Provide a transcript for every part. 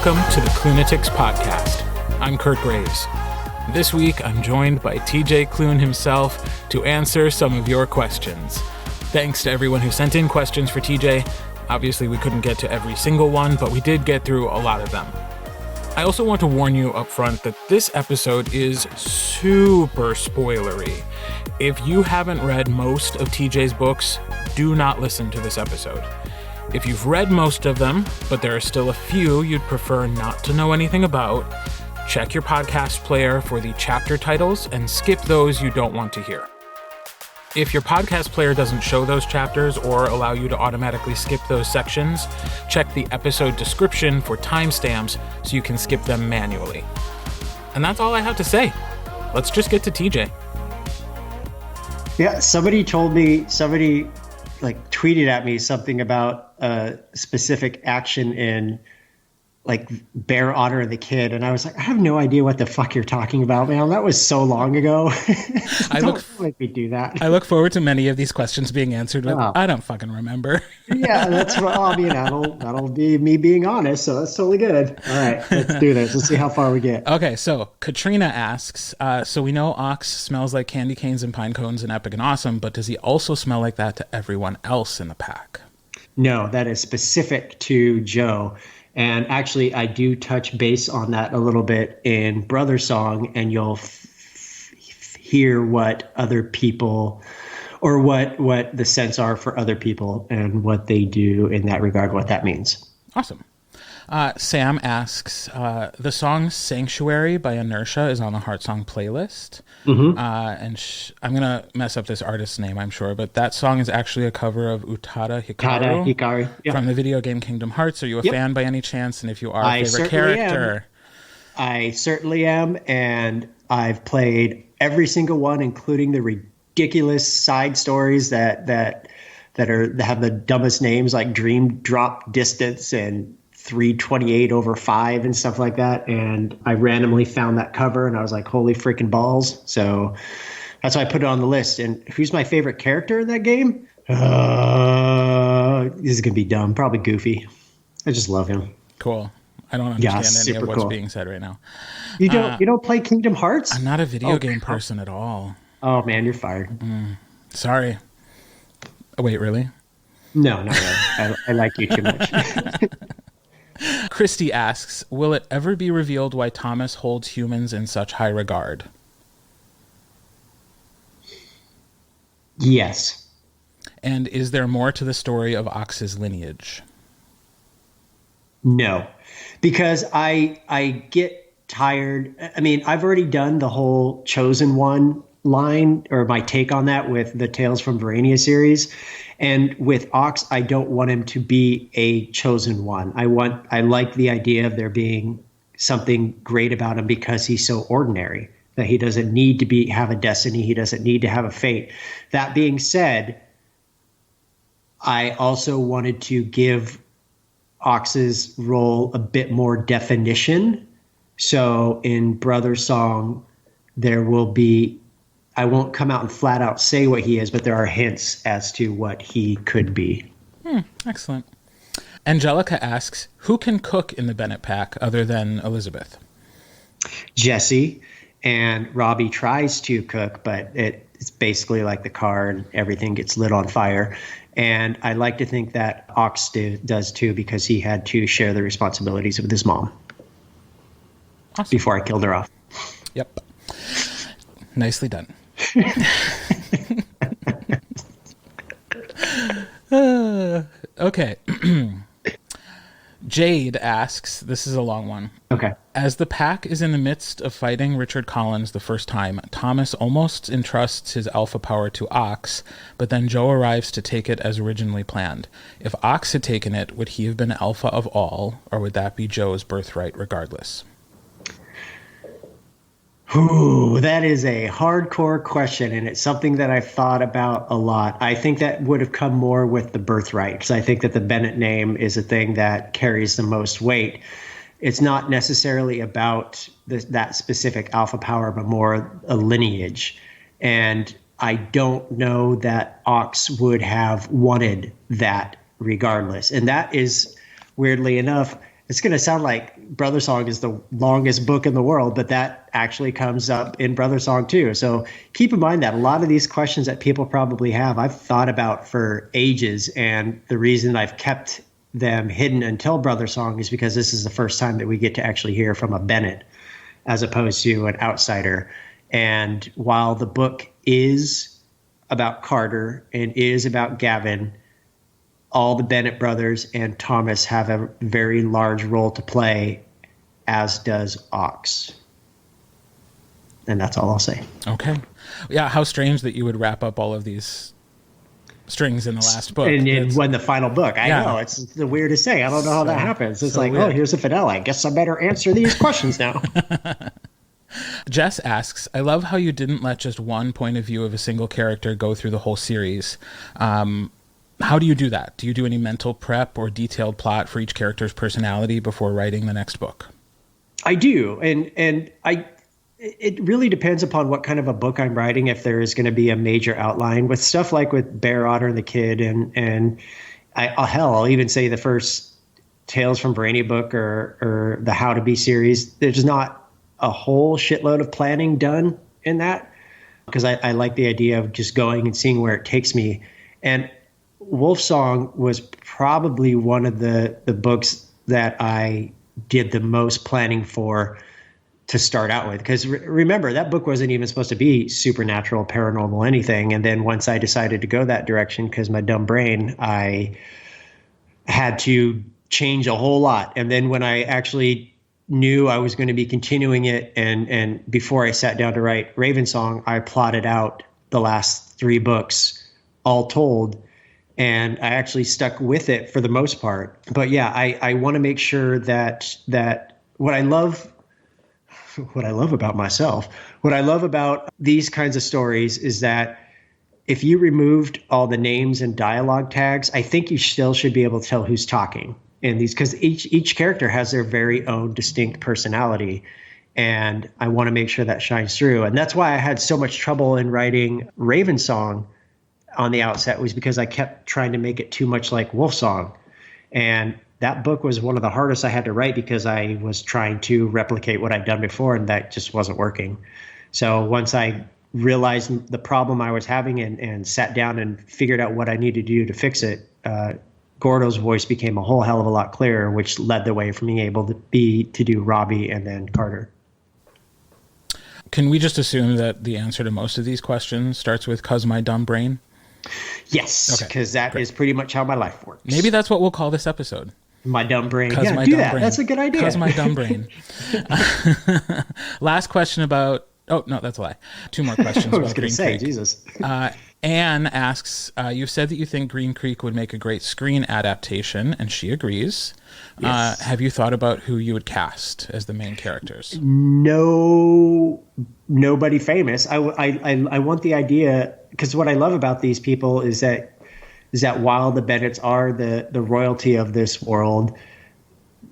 Welcome to the Klunatics podcast. I'm Kirt. This week, I'm joined by TJ Klune himself to answer some of your questions. Thanks to everyone who sent in questions for TJ. Obviously, we couldn't get to every single one, but we did get through a lot of them. I also want to warn you up front that this episode is super spoilery. If you haven't read most of TJ's books, do not listen to this episode. If you've read most of them, but there are still a few you'd prefer not to know anything about, check your podcast player for the chapter titles and skip those you don't want to hear. If your podcast player doesn't show those chapters or allow you to automatically skip those sections, check the episode description for timestamps so you can skip them manually. And that's all I have to say. Let's just get to TJ. Yeah, somebody tweeted at me something about a specific action in like Bear Honor the Kid, and I was like, I have no idea what the fuck you're talking about, man. That was so long ago. Don't make me do that. I look forward to many of these questions being answered with, I don't fucking remember. Yeah, that's what I mean. That'll be me being honest, so that's totally good. All right, let's do this. Let's see how far we get. Okay, so Katrina asks, so we know Ox smells like candy canes and pine cones and Epic and Awesome, but does he also smell like that to everyone else in the pack? No, that is specific to Joe. And actually, I do touch base on that a little bit in Brother Song, and you'll hear what other people, or what the scents are for other people and what they do in that regard, what that means. Awesome. Sam asks, the song Sanctuary by Inertia is on the Heart Song playlist. Mm-hmm. And I'm going to mess up this artist's name, I'm sure, but that song is actually a cover of Utada Hikaru from the video game Kingdom Hearts. Are you a fan by any chance? And if you are, favorite character? I certainly am, and I've played every single one, including the ridiculous side stories that have the dumbest names, like Dream Drop Distance and 328/5 and stuff like that. And I randomly found that cover and I was like, holy freaking balls. So that's why I put it on the list. And who's my favorite character in that game? This is going to be dumb. Probably Goofy. I just love him. Cool. I don't understand any of what's being said right now. You don't play Kingdom Hearts? I'm not a video game person at all. Oh man, you're fired. Sorry. Oh, wait, really? No, not really. I like you too much. Christy asks, will it ever be revealed why Thomas holds humans in such high regard? Yes. And is there more to the story of Ox's lineage? No, because I get tired. I mean, I've already done the whole Chosen One line, or my take on that, with the Tales from Verania series. And with Ox, I don't want him to be a chosen one. I like the idea of there being something great about him because he's so ordinary, that he doesn't need to have a destiny. He doesn't need to have a fate. That being said, I also wanted to give Ox's role a bit more definition. So in Brother Song, there will be, I won't come out and flat out say what he is, but there are hints as to what he could be. Excellent. Angelica asks, who can cook in the Bennett pack other than Elizabeth? Jesse, and Robbie tries to cook, but it's basically like the car and everything gets lit on fire. And I like to think that Ox does too, because he had to share the responsibilities with his mom. Awesome. Before I killed her off. Yep. Nicely done. Okay. Jade asks, this is a long one. Okay. As the pack is in the midst of fighting Richard Collins the first time, Thomas almost entrusts his alpha power to Ox, but then Joe arrives to take it as originally planned. If Ox had taken it, would he have been alpha of all, or would that be Joe's birthright regardless? Ooh, that is a hardcore question, and it's something that I've thought about a lot. I think that would have come more with the birthright, because I think that the Bennett name is a thing that carries the most weight. It's not necessarily about that specific alpha power, but more a lineage. And I don't know that Ox would have wanted that regardless. And that is, weirdly enough, it's going to sound like Brother Song is the longest book in the world, but that actually comes up in Brother Song too. So keep in mind that a lot of these questions that people probably have, I've thought about for ages. And the reason I've kept them hidden until Brother Song is because this is the first time that we get to actually hear from a Bennett as opposed to an outsider. And while the book is about Carter and is about Gavin, all the Bennett brothers and Thomas have a very large role to play, as does Ox. And that's all I'll say. Okay. Yeah, how strange that you would wrap up all of these strings in the last book. And when the final book. I know, it's the weirdest thing. I don't know how that happens. It's like, weird. Oh, here's a finale. I guess I better answer these questions now. Jess asks, I love how you didn't let just one point of view of a single character go through the whole series. How do you do that? Do you do any mental prep or detailed plot for each character's personality before writing the next book? I do. And it really depends upon what kind of a book I'm writing, if there is going to be a major outline. With stuff like with Bear Otter and the Kid, and I'll even say the first Tales from Verania book or the How to Be series, there's not a whole shitload of planning done in that, because I like the idea of just going and seeing where it takes me. And Wolf Song was probably one of the books that I did the most planning for to start out with. Because remember, that book wasn't even supposed to be supernatural, paranormal, anything. And then once I decided to go that direction, because my dumb brain, I had to change a whole lot. And then when I actually knew I was going to be continuing it, and before I sat down to write Raven Song, I plotted out the last 3 books, all told. And I actually stuck with it for the most part. But yeah, I want to make sure that what I love about myself, what I love about these kinds of stories is that if you removed all the names and dialogue tags, I think you still should be able to tell who's talking in these, because each character has their very own distinct personality. And I want to make sure that shines through. And that's why I had so much trouble in writing Raven Song on the outset, was because I kept trying to make it too much like Wolf Song. And that book was one of the hardest I had to write, because I was trying to replicate what I'd done before, and that just wasn't working. So once I realized the problem I was having and sat down and figured out what I needed to do to fix it, Gordo's voice became a whole hell of a lot clearer, which led the way for me able to do Robbie and then Carter. Can we just assume that the answer to most of these questions starts with "'cause my dumb brain"? Yes, because that is pretty much how my life works. Maybe that's what we'll call this episode. My dumb brain. Yeah, do that. Brain. That's a good idea. Because my dumb brain. Last question about... Oh, no, that's a lie. 2 more questions I about was going to say, Jesus. Anne asks, you said that you think Green Creek would make a great screen adaptation, and she agrees. Yes. Have you thought about who you would cast as the main characters? No, nobody famous. I want the idea, because what I love about these people is that while the Bennetts are the royalty of this world,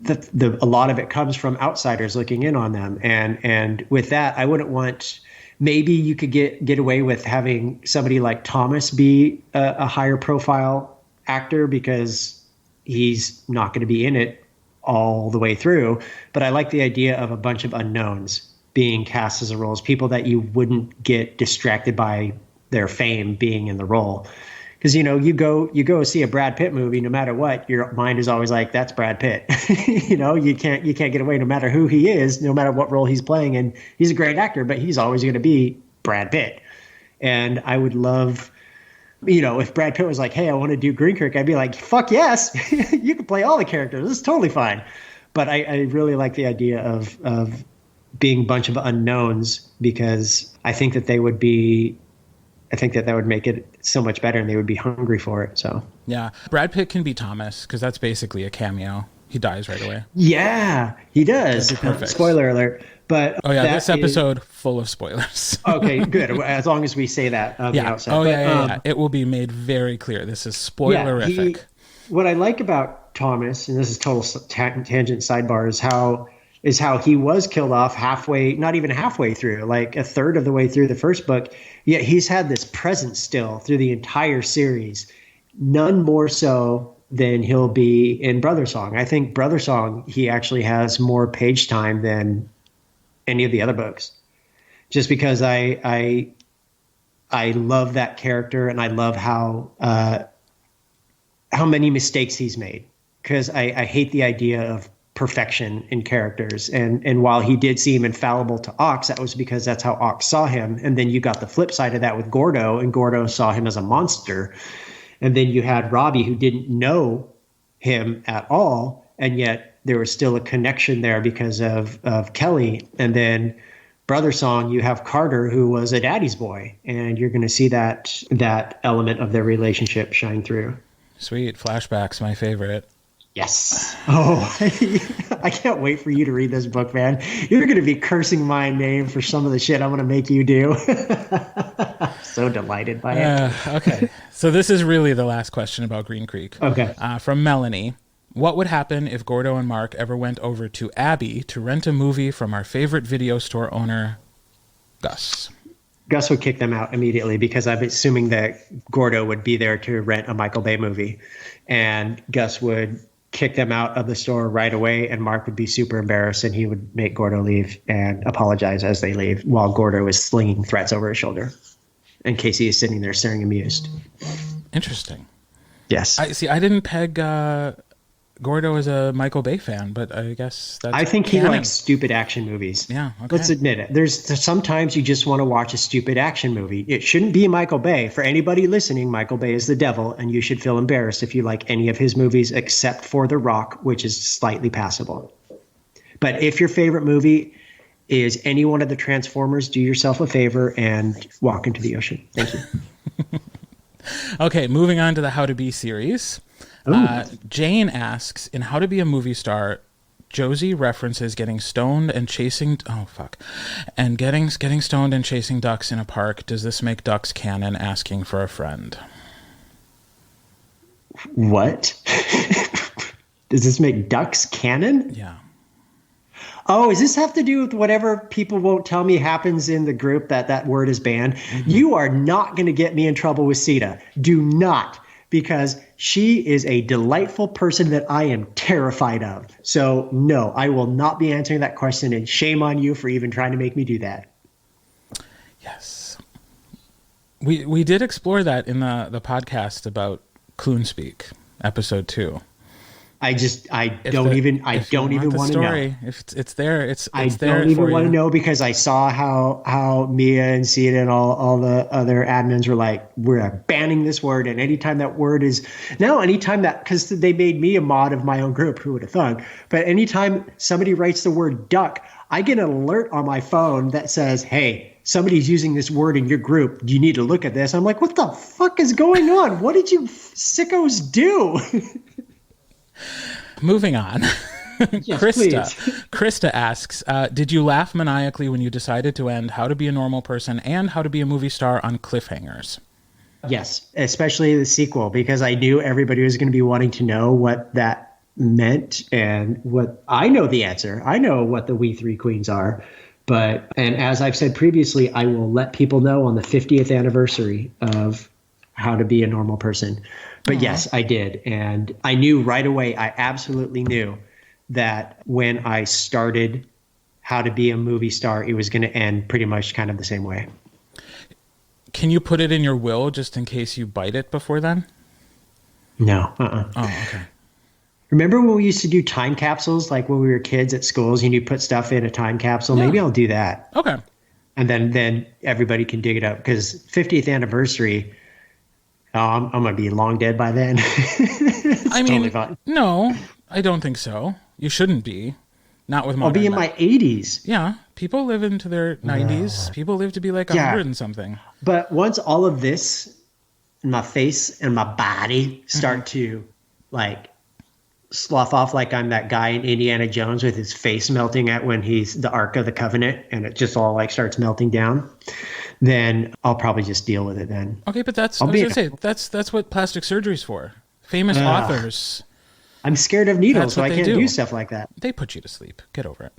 a lot of it comes from outsiders looking in on them. And with that, I wouldn't want... Maybe you could get away with having somebody like Thomas be a higher profile actor, because he's not going to be in it all the way through. But I like the idea of a bunch of unknowns being cast as the roles, people that you wouldn't get distracted by their fame being in the role. Because, you go see a Brad Pitt movie, no matter what, your mind is always like, that's Brad Pitt. You can't get away, no matter who he is, no matter what role he's playing. And he's a great actor, but he's always going to be Brad Pitt. And I would love, if Brad Pitt was like, hey, I want to do Green Creek, I'd be like, fuck yes, you can play all the characters. This is totally fine. But I really like the idea of being a bunch of unknowns, because I think that that would make it so much better, and they would be hungry for it. So yeah, Brad Pitt can be Thomas, because that's basically a cameo. He dies right away. Yeah, he does. Spoiler alert. But this episode full of spoilers. Okay, good. As long as we say that on the outset. Yeah. It will be made very clear. This is spoilerific. What I like about Thomas, and this is total tangent sidebar, is how he was killed off halfway, not even halfway through, like a third of the way through the first book. Yet he's had this presence still through the entire series. None more so than he'll be in Brother Song. I think Brother Song, he actually has more page time than any of the other books, just because I love that character, and I love how many mistakes he's made, because I hate the idea of perfection in characters. And while he did seem infallible to Ox, that was because that's how Ox saw him. And then you got the flip side of that with Gordo, and Gordo saw him as a monster. And then you had Robbie, who didn't know him at all, and yet there was still a connection there because of Kelly. And then Brother Song, you have Carter, who was a daddy's boy, and you're going to see that element of their relationship shine through. Sweet. Flashbacks, my favorite. Yes. Oh, I can't wait for you to read this book, man. You're going to be cursing my name for some of the shit I'm going to make you do. So delighted by it. Okay. So this is really the last question about Green Creek. Okay. From Melanie. What would happen if Gordo and Mark ever went over to Abbey to rent a movie from our favorite video store owner, Gus? Gus would kick them out immediately, because I'm assuming that Gordo would be there to rent a Michael Bay movie. And Gus would kick them out of the store right away, and Mark would be super embarrassed, and he would make Gordo leave and apologize as they leave, while Gordo is slinging threats over his shoulder, and Casey is sitting there staring amused. Interesting. Yes. I didn't peg Gordo as a Michael Bay fan, but I guess that's I think canon. he likes stupid action movies. Yeah, okay. Let's admit it. There's sometimes you just want to watch a stupid action movie. It shouldn't be Michael Bay. For anybody listening, Michael Bay is the devil, and you should feel embarrassed if you like any of his movies except for The Rock, which is slightly passable. But if your favorite movie is any one of the Transformers, do yourself a favor and walk into the ocean. Thank you. Okay, moving on to the How to Be series. Jane asks, in How to Be a Movie Star, Josie references getting stoned and chasing getting stoned and chasing ducks in a park. Does this make ducks canon? Asking for a friend. What? Does this make ducks canon? Yeah. Oh, does this have to do with whatever people won't tell me happens in the group that word is banned? Mm-hmm. You are not going to get me in trouble with Sita. Do not. Because she is a delightful person that I am terrified of. So, no, I will not be answering that question, and shame on you for even trying to make me do that. Yes. We did explore that in the podcast about Klune Speak, episode 2. I don't even want to know. If it's there, it's there. I don't even want to know, because I saw how Mia and Sita and all the other admins were like, we're banning this word. And anytime that word is because they made me a mod of my own group, who would have thought? But anytime somebody writes the word duck, I get an alert on my phone that says, hey, somebody's using this word in your group. You need to look at this. I'm like, what the fuck is going on? What did you sickos do? Moving on. Yes, Krista asks, did you laugh maniacally when you decided to end How to Be a Normal Person and How to Be a Movie Star on cliffhangers? Yes, especially the sequel, because I knew everybody was going to be wanting to know what that meant, and what I know the answer. I know what the We Three Queens are. And as I've said previously, I will let people know on the 50th anniversary of How to Be a Normal Person. But yes, I did. And I knew right away, I absolutely knew that when I started How to Be a Movie Star, it was going to end pretty much kind of the same way. Can you put it in your will just in case you bite it before then? No. Oh, okay. Remember when we used to do time capsules, like when we were kids at schools, and you put stuff in a time capsule? Yeah. Maybe I'll do that. Okay. And then everybody can dig it up, because 50th anniversary... I'm going to be long dead by then. I mean, totally fine. No, I don't think so. You shouldn't be. Not with modern. I'll be in my 80s. Yeah. People live into their 90s. People live to be like 100 and something. But once all of this, my face and my body start to like slough off, like I'm that guy in Indiana Jones with his face melting at when he's the Ark of the Covenant, and it just all like starts melting down, then I'll probably just deal with it then. Okay, but that's what plastic surgery's for. Famous authors. I'm scared of needles, so I can't do stuff like that. They put you to sleep. Get over it.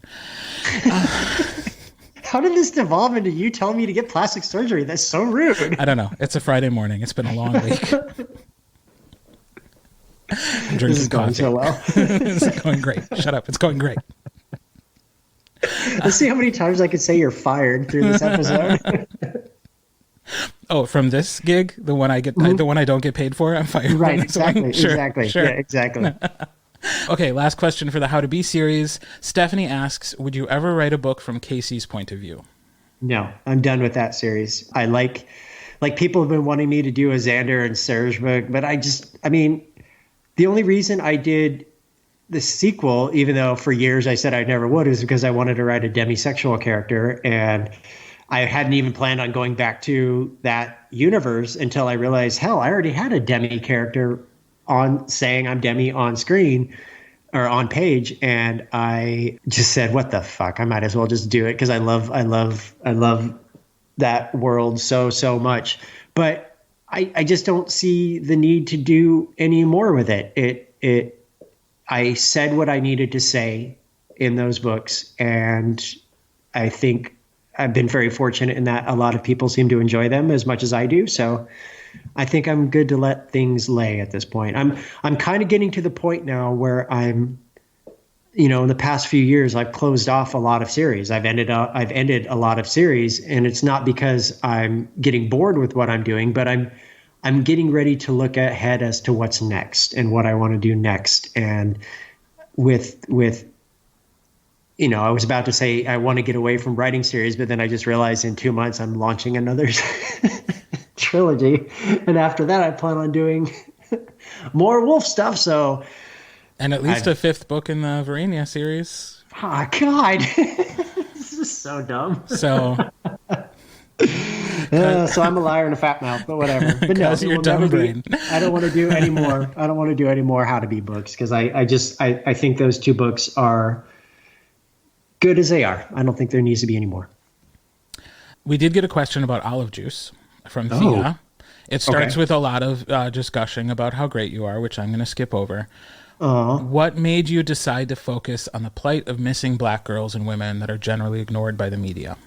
How did this devolve into you telling me to get plastic surgery? That's so rude. I don't know. It's a Friday morning. It's been a long week. I'm drinking This is going coffee. so well. This is going great. Shut up. It's going great. Let's see how many times I could say you're fired through this episode. Oh, from this gig, the one I get, the one I don't get paid for, I'm fired. Right, from this one? exactly, Sure, exactly. sure. Yeah, exactly. Okay, last question for the How to Be series. Stephanie asks, would you ever write a book from Casey's point of view? No, I'm done with that series. I like people have been wanting me to do a Xander and Serge book, but I mean, the only reason I did the sequel, even though for years I said I never would, is because I wanted to write a demisexual character, and I hadn't even planned on going back to that universe until I realized, hell, I already had a demi character on saying I'm demi on screen or on page, and I just said, what the fuck? I might as well just do it because I love that world so much. But I just don't see the need to do any more with it. I said what I needed to say in those books, and I think I've been very fortunate in that a lot of people seem to enjoy them as much as I do. So I think I'm good to let things lay at this point. I'm kind of getting to the point now where I'm, in the past few years, I've closed off a lot of series. I've ended a lot of series, and it's not because I'm getting bored with what I'm doing, but I'm getting ready to look ahead as to what's next and what I want to do next. And with I was about to say I want to get away from writing series, but then I just realized in 2 months I'm launching another trilogy. And after that, I plan on doing more wolf stuff. So, and at least a fifth book in the Verania series. Oh, God. This is so dumb. So... so I'm a liar and a fat mouth, but whatever. But no, you're dumb brain. I don't want to do any more. I don't want to do any more How to Be books because I think those two books are good as they are. I don't think there needs to be any more. We did get a question about olive juice from Thea. It starts with a lot of just gushing about how great you are, which I'm going to skip over. What made you decide to focus on the plight of missing Black girls and women that are generally ignored by the media?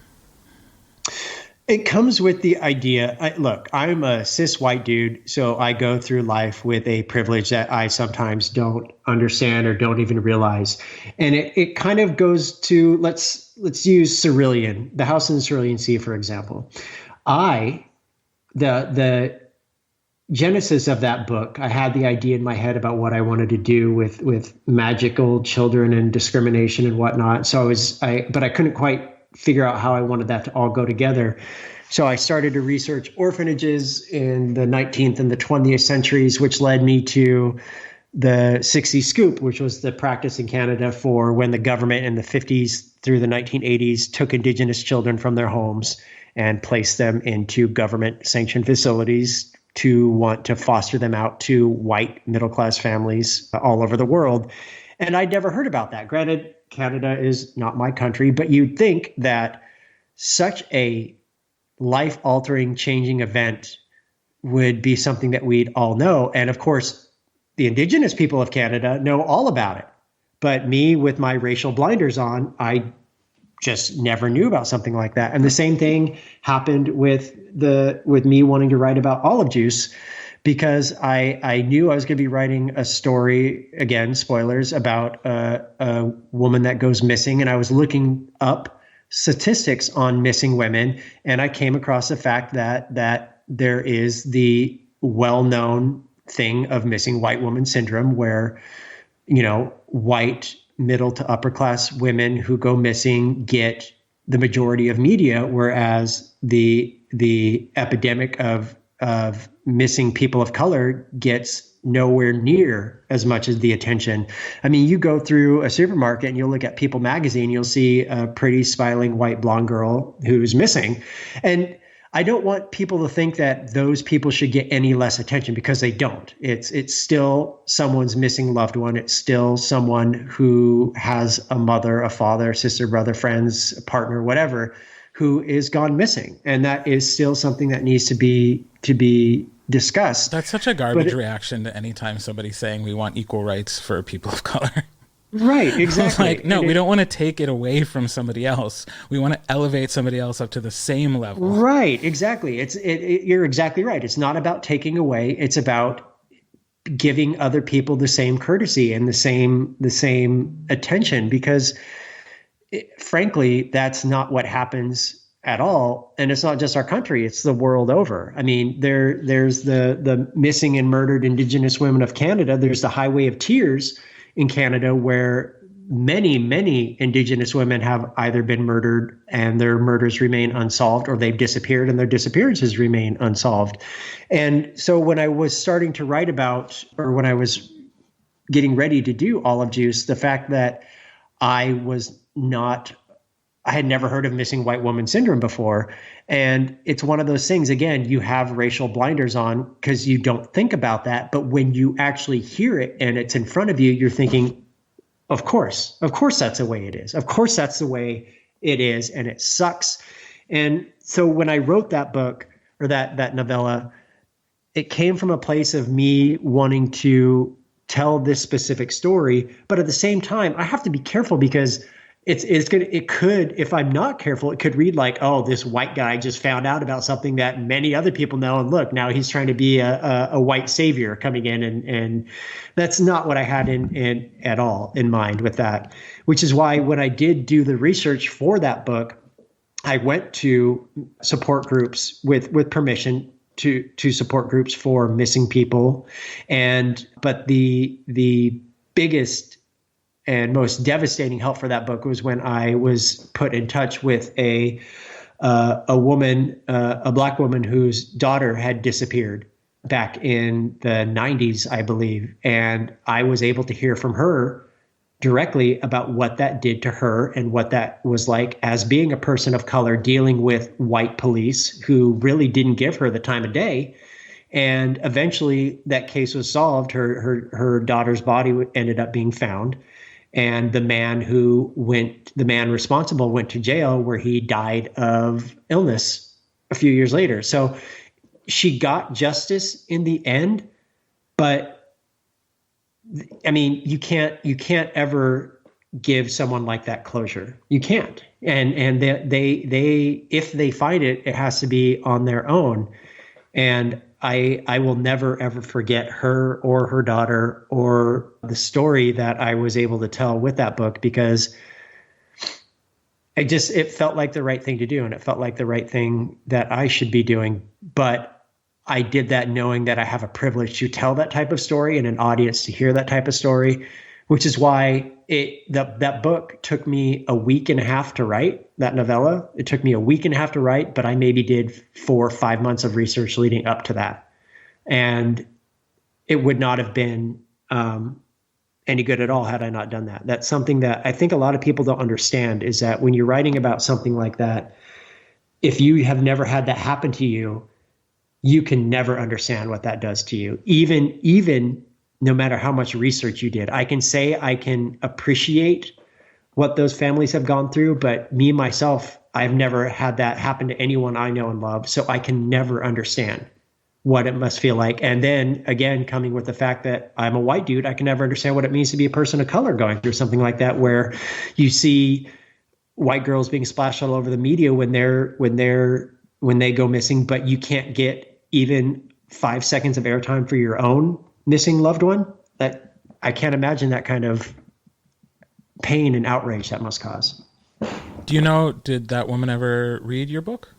It comes with the idea. Look, I'm a cis white dude, so I go through life with a privilege that I sometimes don't understand or don't even realize. And it kind of goes to, let's use Cerulean, the house in the Cerulean Sea, for example. The genesis of that book, I had the idea in my head about what I wanted to do with magical children and discrimination and whatnot. So but I couldn't quite figure out how I wanted that to all go together. So I started to research orphanages in the 19th and the 20th centuries, which led me to the 60 scoop, which was the practice in Canada for when the government in the 50s through the 1980s took Indigenous children from their homes and placed them into government sanctioned facilities to want to foster them out to white middle-class families all over the world. And I'd never heard about that. Granted, Canada is not my country, but you'd think that such a life-altering, changing event would be something that we'd all know. And of course, the Indigenous people of Canada know all about it. But me, with my racial blinders on, I just never knew about something like that. And the same thing happened with me wanting to write about olive juice, because I knew I was going to be writing a story, again, spoilers, about a woman that goes missing. And I was looking up statistics on missing women. And I came across the fact that there is the well-known thing of missing white woman syndrome, where, white middle to upper class women who go missing get the majority of media, whereas the epidemic of missing people of color gets nowhere near as much as the attention. I mean, you go through a supermarket and you'll look at People magazine, you'll see a pretty smiling white blonde girl who's missing. And I don't want people to think that those people should get any less attention, because they don't. It's still someone's missing loved one. It's still someone who has a mother, a father, sister, brother, friends, a partner, whatever, who is gone missing. And that is still something that needs to be discussed. That's such a garbage reaction to any time somebody's saying we want equal rights for people of color. Right, exactly. Like, no, we don't want to take it away from somebody else. We want to elevate somebody else up to the same level. Right, exactly. You're exactly right. It's not about taking away. It's about giving other people the same courtesy and the same attention, because frankly, that's not what happens at all. And it's not just our country, it's the world over. I mean, there's the missing and murdered Indigenous women of Canada. There's the Highway of Tears in Canada, where many Indigenous women have either been murdered and their murders remain unsolved, or they've disappeared and their disappearances remain unsolved. And so when I was starting to write about, or when I was getting ready to do Olive Juice, the fact that I had never heard of missing white woman syndrome before. And it's one of those things, again, you have racial blinders on because you don't think about that. But when you actually hear it and it's in front of you, you're thinking, of course that's the way it is. Of course that's the way it is. And it sucks. And so when I wrote that book, or that novella, it came from a place of me wanting to tell this specific story. But at the same time, I have to be careful, because it could, if I'm not careful, it could read like, oh, this white guy just found out about something that many other people know, and look, now he's trying to be a white savior coming in, and that's not what I had in at all in mind with that. Which is why when I did do the research for that book, I went to support groups with permission to support groups for missing people, but the biggest and most devastating help for that book was when I was put in touch with a woman, a Black woman whose daughter had disappeared back in the 90s, I believe. And I was able to hear from her directly about what that did to her and what that was like as being a person of color dealing with white police who really didn't give her the time of day. And eventually that case was solved. Her daughter's body ended up being found. And the man responsible went to jail, where he died of illness a few years later. So she got justice in the end, but I mean, you can't ever give someone like that closure. You can't. And they if they fight it, it has to be on their own. And I will never, ever forget her or her daughter or the story that I was able to tell with that book, because it felt like the right thing to do. And it felt like the right thing that I should be doing. But I did that knowing that I have a privilege to tell that type of story and an audience to hear that type of story, which is why that book took me a week and a half to write, that novella. It took me a week and a half to write, but I maybe did 4 or 5 months of research leading up to that. And it would not have been any good at all had I not done that. That's something that I think a lot of people don't understand, is that when you're writing about something like that, if you have never had that happen to you, you can never understand what that does to you. Even no matter how much research you did. I can say I can appreciate what those families have gone through, but me, myself, I've never had that happen to anyone I know and love. So I can never understand what it must feel like. And then again, coming with the fact that I'm a white dude, I can never understand what it means to be a person of color going through something like that, where you see white girls being splashed all over the media when they go missing, but you can't get even 5 seconds of airtime for your own missing loved one. That I can't imagine that kind of pain and outrage that must cause. Do you know, did that woman ever read your book?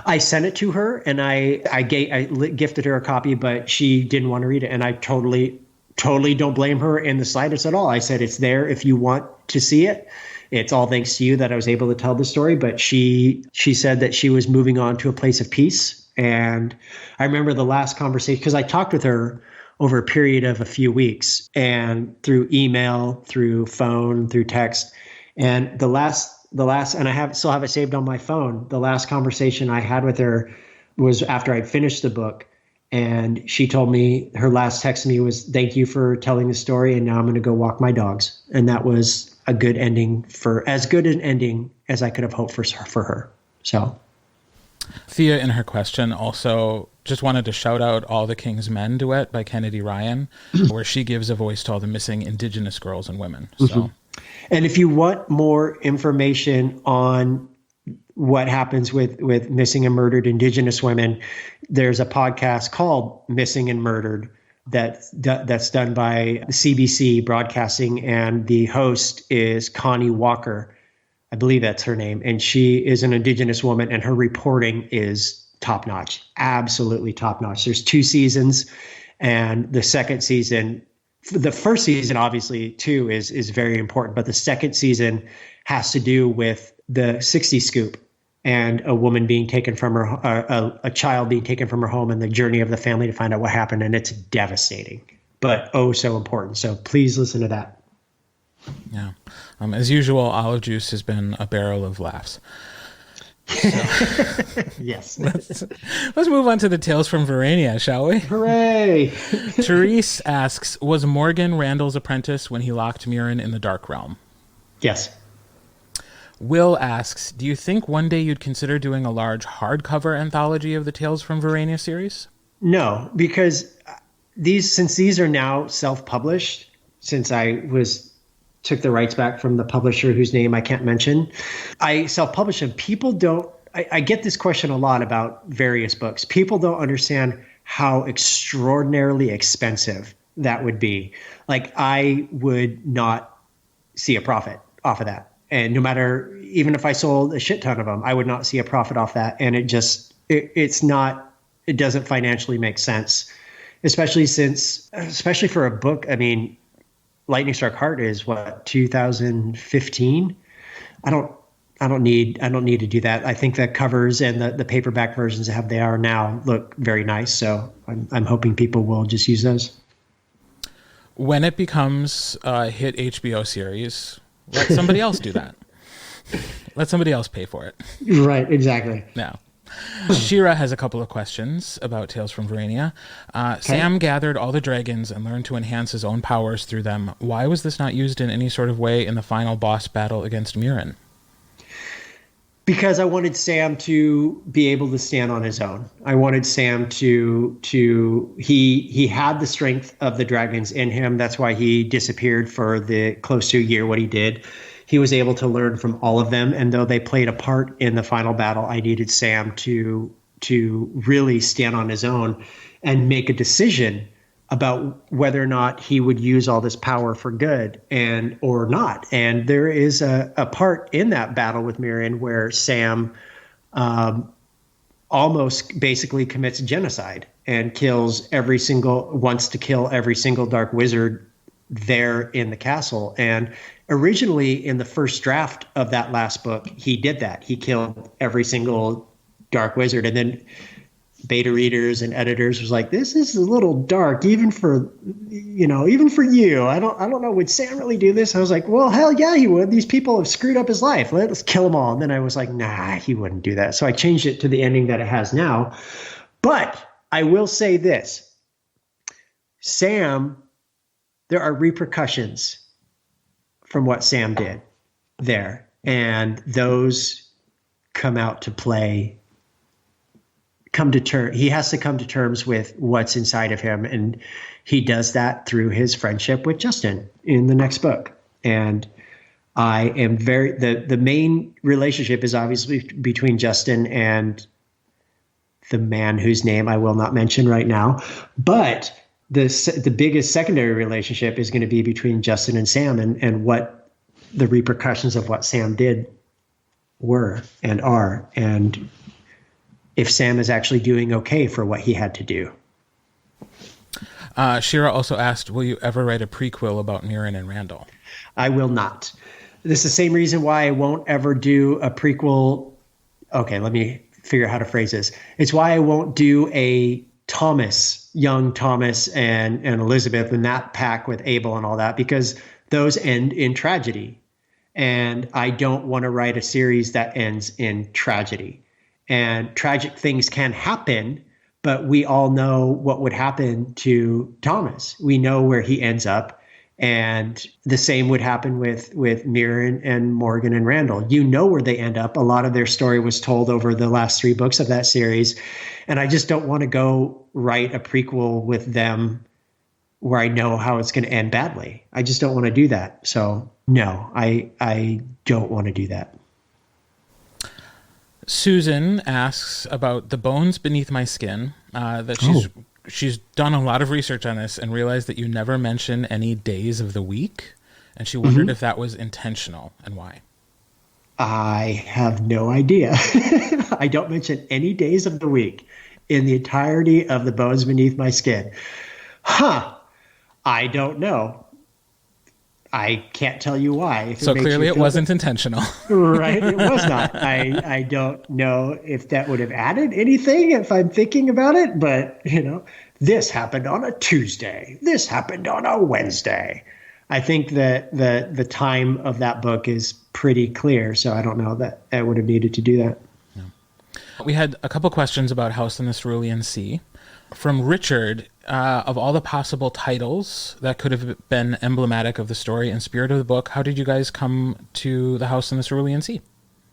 I sent it to her, and I gifted her a copy, but she didn't want to read it. And I totally don't blame her in the slightest at all. I said, it's there if you want to see it. It's all thanks to you that I was able to tell the story. But she said that she was moving on to a place of peace. And I remember the last conversation, because I talked with her over a period of a few weeks, and through email, through phone, through text. And the last, and I still have it saved on my phone. The last conversation I had with her was after I'd finished the book. And she told me, her last text to me was, "Thank you for telling the story. And now I'm going to go walk my dogs." And that was a good ending, for as good an ending as I could have hoped for her. So Thea, in her question, also just wanted to shout out All the King's Men duet by Kennedy Ryan, where she gives a voice to all the missing Indigenous girls and women. So, mm-hmm. And if you want more information on what happens with missing and murdered Indigenous women, there's a podcast called Missing and Murdered that's done by CBC Broadcasting, and the host is Connie Walker. I believe that's her name, and she is an Indigenous woman, and her reporting is top notch, absolutely top notch. There's 2 seasons, and the second season, the first season obviously too is very important, but the second season has to do with the 60 scoop and a woman being taken from her, a child being taken from her home, and the journey of the family to find out what happened. And it's devastating, but oh so important. So please listen to that. Yeah. As usual, Olive Juice has been a barrel of laughs. So, yes. Let's move on to the Tales from Verania, shall we? Hooray! Therese asks, was Morgan Randall's apprentice when he locked Murin in the Dark Realm? Yes. Will asks, do you think one day you'd consider doing a large hardcover anthology of the Tales from Verania series? No, because since these are now self-published, since I took the rights back from the publisher whose name I can't mention, I self-publish them. People don't, I get this question a lot about various books. People don't understand how extraordinarily expensive that would be. Like, I would not see a profit off of that. And no matter, even if I sold a shit ton of them, I would not see a profit off that. And it doesn't financially make sense, especially for a book. I mean, Lightning Struck Heart is what, 2015? I don't need to do that. I think the covers and the paperback versions they are now look very nice. So I'm hoping people will just use those. When it becomes a hit HBO series, let somebody else do that. Let somebody else pay for it. Right, exactly. No. Shira has a couple of questions about Tales from Verania. Okay. Sam gathered all the dragons and learned to enhance his own powers through them. Why was this not used in any sort of way in the final boss battle against Murin? Because I wanted Sam to be able to stand on his own. I wanted Sam he had the strength of the dragons in him. That's why he disappeared for the close to a year, what he did. He was able to learn from all of them. And though they played a part in the final battle, I needed Sam to really stand on his own and make a decision about whether or not he would use all this power for good or not. And there is a part in that battle with Murin where Sam almost basically commits genocide and wants to kill every single dark wizard there in the castle. And originally in the first draft of that last book, he did that. He killed every single dark wizard. And then beta readers and editors was like, this is a little dark, even for you. I don't know. Would Sam really do this? I was like, well, hell yeah, he would. These people have screwed up his life. Let's kill them all. And then I was like, nah, he wouldn't do that. So I changed it to the ending that it has now. But I will say this, Sam, there are repercussions from what Sam did there. And those come out to play. He has to come to terms with what's inside of him, and he does that through his friendship with Justin in the next book. And I am the main relationship is obviously between Justin and the man whose name I will not mention right now, but the biggest secondary relationship is going to be between Justin and Sam, and what the repercussions of what Sam did were and are, and if Sam is actually doing okay for what he had to do. Shira also asked, will you ever write a prequel about Murin and Randall? I will not. This is the same reason why I won't ever do a prequel. Okay, let me figure out how to phrase this. It's why I won't do a young Thomas and Elizabeth and that pack with Abel and all that, because those end in tragedy. And I don't want to write a series that ends in tragedy. And tragic things can happen, but we all know what would happen to Thomas. We know where he ends up. And the same would happen with Murin and Morgan and Randall. You know where they end up. A lot of their story was told over the last 3 books of that series. And I just don't want to go write a prequel with them where I know how it's going to end badly. I just don't want to do that. So no, I don't want to do that. Susan asks about the bones beneath my skin, that she's she's done a lot of research on this and realized that you never mention any days of the week. And she wondered if that was intentional and why. I have no idea. I don't mention any days of the week in the entirety of The Bones Beneath My Skin. I don't know. I can't tell you why. So clearly it wasn't intentional. Right? It was not. I don't know if that would have added anything if I'm thinking about it, but, this happened on a Tuesday. This happened on a Wednesday. I think that the time of that book is pretty clear, so I don't know that I would have needed to do that. Yeah. We had a couple questions about House in the Cerulean Sea. From Richard, of all the possible titles that could have been emblematic of the story and spirit of the book, how did you guys come to The House in the Cerulean Sea?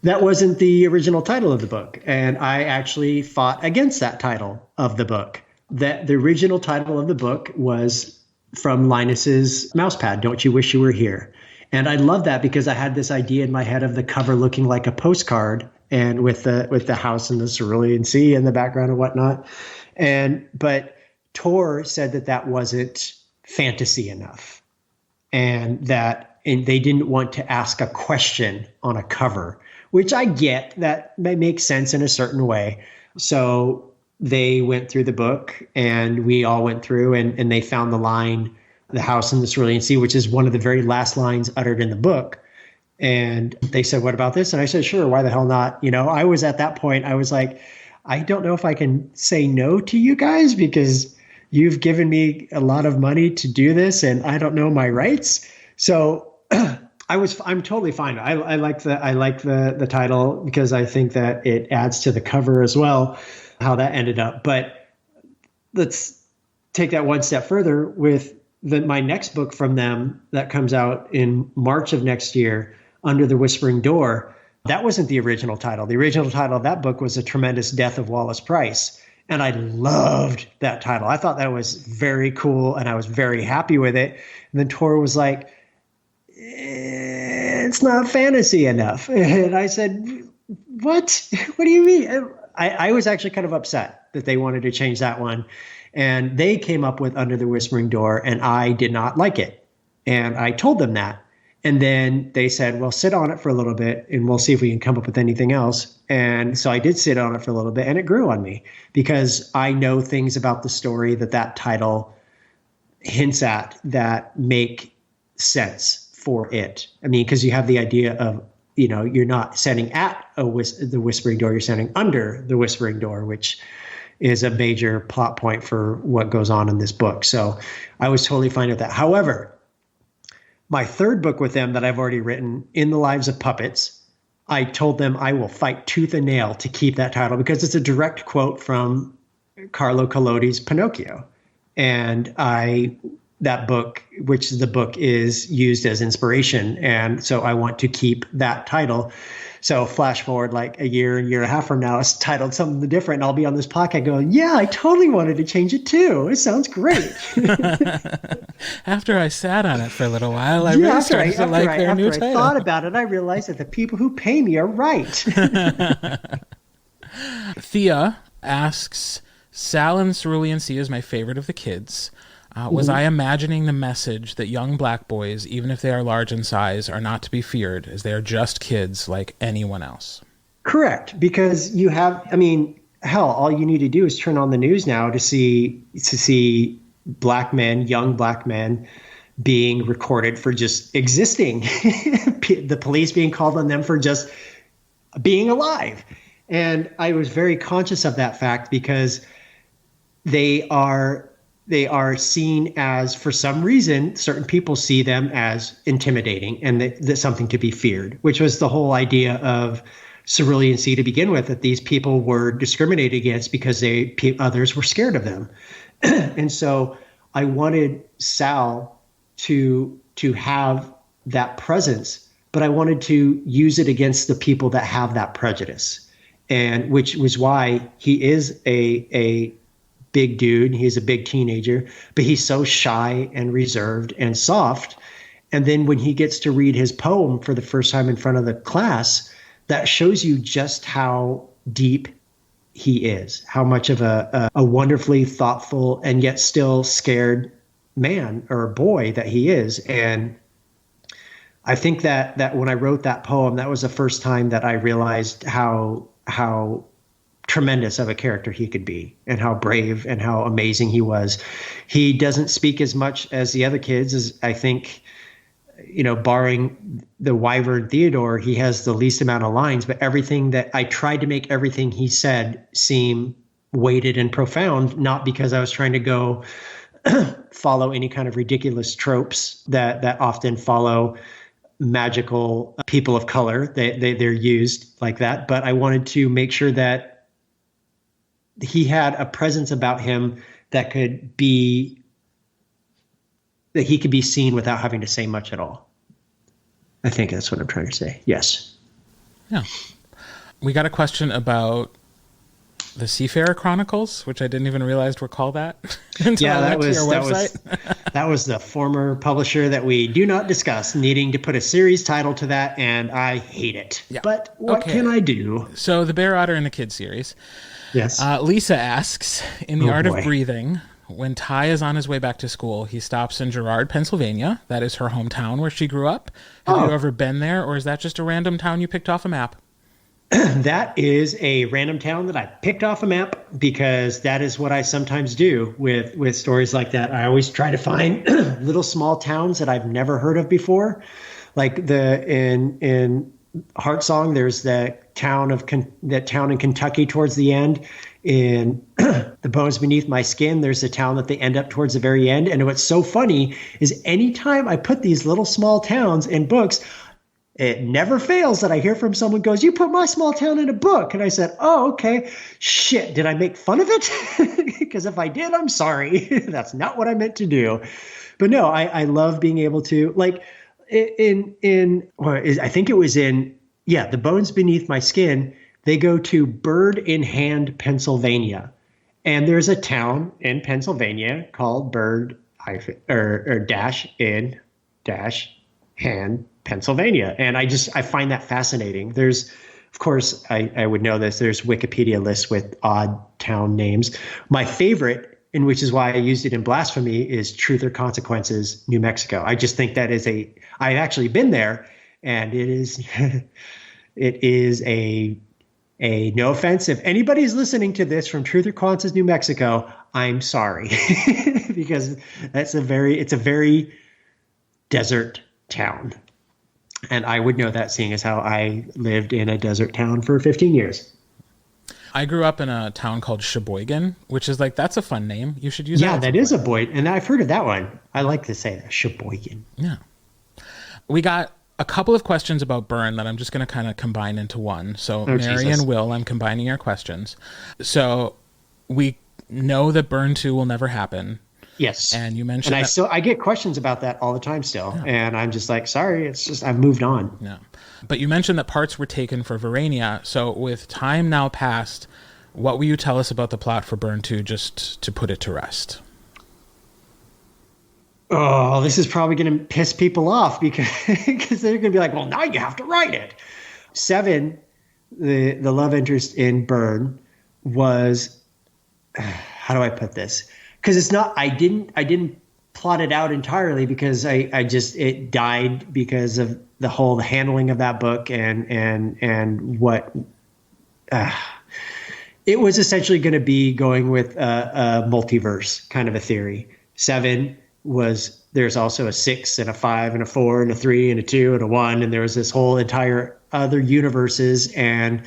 That wasn't the original title of the book, and I actually fought against that title of the book. The original title of the book was from Linus's Mousepad, Don't You Wish You Were Here? And I love that because I had this idea in my head of the cover looking like a postcard and with the house in the Cerulean Sea in the background and whatnot. But Tor said that wasn't fantasy enough and they didn't want to ask a question on a cover, which I get. That may make sense in a certain way. So they went through the book and we all went through and they found the line, the house in the Cerulean Sea, which is one of the very last lines uttered in the book. And they said, what about this? And I said, sure, why the hell not? I was at that point, I was like, I don't know if I can say no to you guys because you've given me a lot of money to do this and I don't know my rights. So I'm totally fine. I like the title because I think that it adds to the cover as well, how that ended up. But let's take that one step further with my next book from them that comes out in March of next year, Under the Whispering Door. That wasn't the original title. The original title of that book was A Tremendous Death of Wallace Price. And I loved that title. I thought that was very cool and I was very happy with it. And then Tor was like, it's not fantasy enough. And I said, what? What do you mean? I was actually kind of upset that they wanted to change that one. And they came up with Under the Whispering Door and I did not like it. And I told them that. And then they said, well, sit on it for a little bit and we'll see if we can come up with anything else. And so I did sit on it for a little bit and it grew on me because I know things about the story that title hints at that make sense for it. I mean, because you have the idea of, you're not standing at the Whispering Door, you're standing under the Whispering Door, which is a major plot point for what goes on in this book. So I was totally fine with that. However, my third book with them that I've already written, In the Lives of Puppets, I told them I will fight tooth and nail to keep that title because it's a direct quote from Carlo Collodi's Pinocchio. And that book, which the book is used as inspiration. And so I want to keep that title. So flash forward like a year and a half from now, it's titled something different. And I'll be on this podcast going, yeah, I totally wanted to change it too. It sounds great. After I sat on it for a little while, I really started to like their new title. After I thought about it, I realized that the people who pay me are right. Thea asks, Sal in Cerulean Sea is my favorite of the kids. Was I imagining the message that young black boys, even if they are large in size, are not to be feared as they are just kids like anyone else? Correct. Because all you need to do is turn on the news now to see black men, young black men being recorded for just existing. The police being called on them for just being alive. And I was very conscious of that fact because they are seen as, for some reason, certain people see them as intimidating and that's something to be feared, which was the whole idea of Cerulean Sea to begin with, that these people were discriminated against because others were scared of them. And so I wanted Sal to have that presence, but I wanted to use it against the people that have that prejudice, and which was why he is a big dude. He's a big teenager, but he's so shy and reserved and soft. And then when he gets to read his poem for the first time in front of the class, that shows you just how deep he is, how much of a wonderfully thoughtful and yet still scared man or boy that he is. And I think that when I wrote that poem, that was the first time that I realized how tremendous of a character he could be and how brave and how amazing he was. He doesn't speak as much as the other kids, as I think, barring the Wyvern Theodore, he has the least amount of lines, but everything that I tried to make everything he said seem weighted and profound, not because I was trying to go follow any kind of ridiculous tropes that often follow magical people of color. They're used like that, but I wanted to make sure that he had a presence about him that he could be seen without having to say much at all. I think that's what I'm trying to say. Yes. Yeah. We got a question about the Seafarer Chronicles, which I didn't even realize were called that. Yeah, that was the former publisher that we do not discuss, needing to put a series title to that, and I hate it. Yeah. But what can I do? So the Bear Otter in the Kids series. Yes. Lisa asks, in The Art of Breathing, when Ty is on his way back to school, he stops in Girard, Pennsylvania. That is her hometown where she grew up. Have you ever been there, or is that just a random town you picked off a map? That is a random town that I picked off a map, because that is what I sometimes do with stories like that. I always try to find little small towns that I've never heard of before. Like in Heart Song, there's that town in Kentucky towards the end. In The Bones Beneath My Skin, there's a town that they end up towards the very end. And what's so funny is anytime I put these little small towns in books, it never fails that I hear from someone goes, "You put my small town in a book." And I said, "Oh, okay. Shit, did I make fun of it?" Because if I did, I'm sorry. That's not what I meant to do. But no, I love being able to, like, I think it was in The Bones Beneath My Skin. They go to Bird in Hand, Pennsylvania. And there's a town in Pennsylvania called Bird in Hand, Pennsylvania. And I find that fascinating. There's, of course, I would know this, there's Wikipedia lists with odd town names. My favorite, and which is why I used it in Blasphemy, is Truth or Consequences, New Mexico. I just think that I've actually been there, and it is a no offense. If anybody's listening to this from Truth or Consequences, New Mexico, I'm sorry. Because it's a very desert town. And I would know that, seeing as how I lived in a desert town for 15 years. I grew up in a town called Sheboygan, which is that's a fun name. You should use that. Yeah, that is a boy. And I've heard of that one. I like to say that, Sheboygan. Yeah. We got a couple of questions about Burn that I'm just going to kind of combine into one. So Mary and Will, I'm combining your questions. So we know that Burn 2 will never happen. Yes. And you mentioned I get questions about that all the time still. Yeah. And I'm just like, sorry, it's just, I've moved on. Yeah. But you mentioned that parts were taken for Verania. So with time now passed, what will you tell us about the plot for Burn 2, just to put it to rest? Oh, this is probably going to piss people off because they're going to be like, well, now you have to write it. 7, the love interest in Burn was, how do I put this? Because it's not, I didn't plot it out entirely, because it died because of the whole handling of that book and what it was essentially going to be going with a multiverse kind of a theory. 7 was, there's also a 6 and a 5 and a 4 and a 3 and a 2 and a 1. And there was this whole entire other universes, and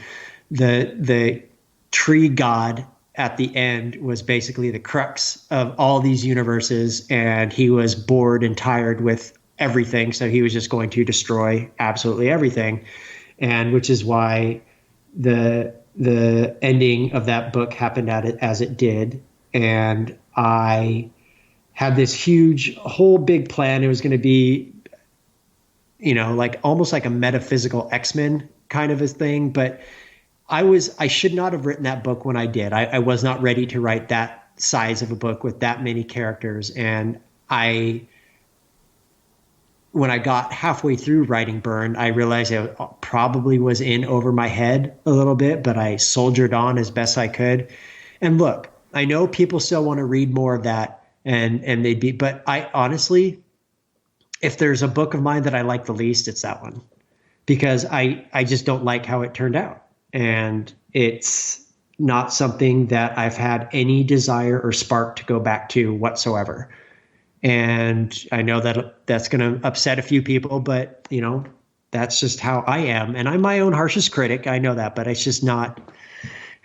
the tree god at the end was basically the crux of all these universes, and he was bored and tired with everything, so he was just going to destroy absolutely everything. And which is why the ending of that book happened as it did. And I had this whole big plan. It was going to be, almost like a metaphysical X-Men kind of a thing, but I should not have written that book when I did. I was not ready to write that size of a book with that many characters. And I when I got halfway through writing Burn, I realized I probably was in over my head a little bit, but I soldiered on as best I could. And look, I know people still want to read more of that, and but I honestly, if there's a book of mine that I like the least, it's that one, because I just don't like how it turned out. And it's not something that I've had any desire or spark to go back to whatsoever. And I know that that's going to upset a few people, but that's just how I am. And I'm my own harshest critic. I know that, but it's not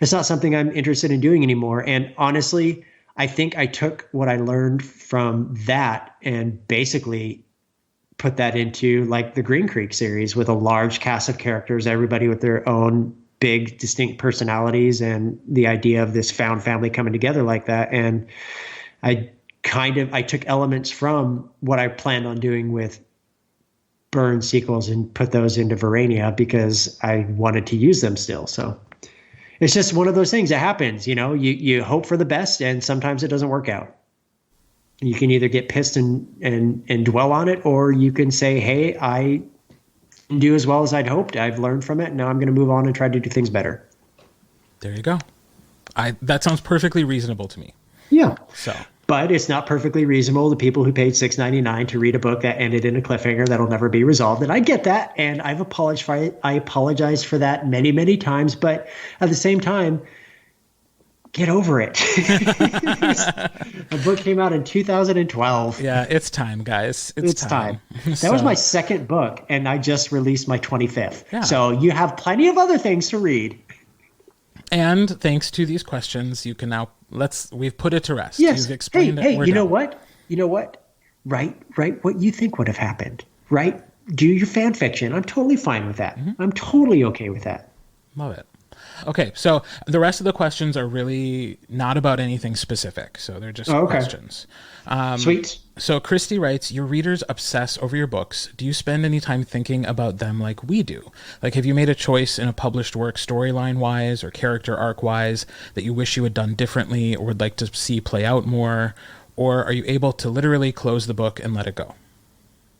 something I'm interested in doing anymore. And honestly, I think I took what I learned from that and basically put that into like the Green Creek series with a large cast of characters, everybody with their own big distinct personalities, and the idea of this found family coming together like that. And I took elements from what I planned on doing with Burn sequels and put those into Verania because I wanted to use them still. So it's just one of those things that happens. You hope for the best, and sometimes it doesn't work out. You can either get pissed and dwell on it, or you can say, hey, I didn't do as well as I'd hoped. I've learned from it. Now I'm going to move on and try to do things better. There you go. That sounds perfectly reasonable to me. Yeah. So, but it's not perfectly reasonable to people who paid $6.99 to read a book that ended in a cliffhanger that'll never be resolved. And I get that, and I've apologized for it. I apologize for that many, many times. But at the same time, get over it. A book came out in 2012. Yeah, it's time, guys. It's time. That was my second book, and I just released my 25th. Yeah. So you have plenty of other things to read. And thanks to these questions, you can now we've put it to rest. Yes. You've explained hey, it. You know what? Write what you think would have happened. Right? Do your fan fiction. I'm totally fine with that. Mm-hmm. I'm totally okay with that. Love it. Okay, so the rest of the questions are really not about anything specific. So they're just questions. Sweet. So Christy writes, your readers obsess over your books. Do you spend any time thinking about them like we do? Like, have you made a choice in a published work storyline-wise or character arc-wise that you wish you had done differently or would like to see play out more? Or are you able to literally close the book and let it go?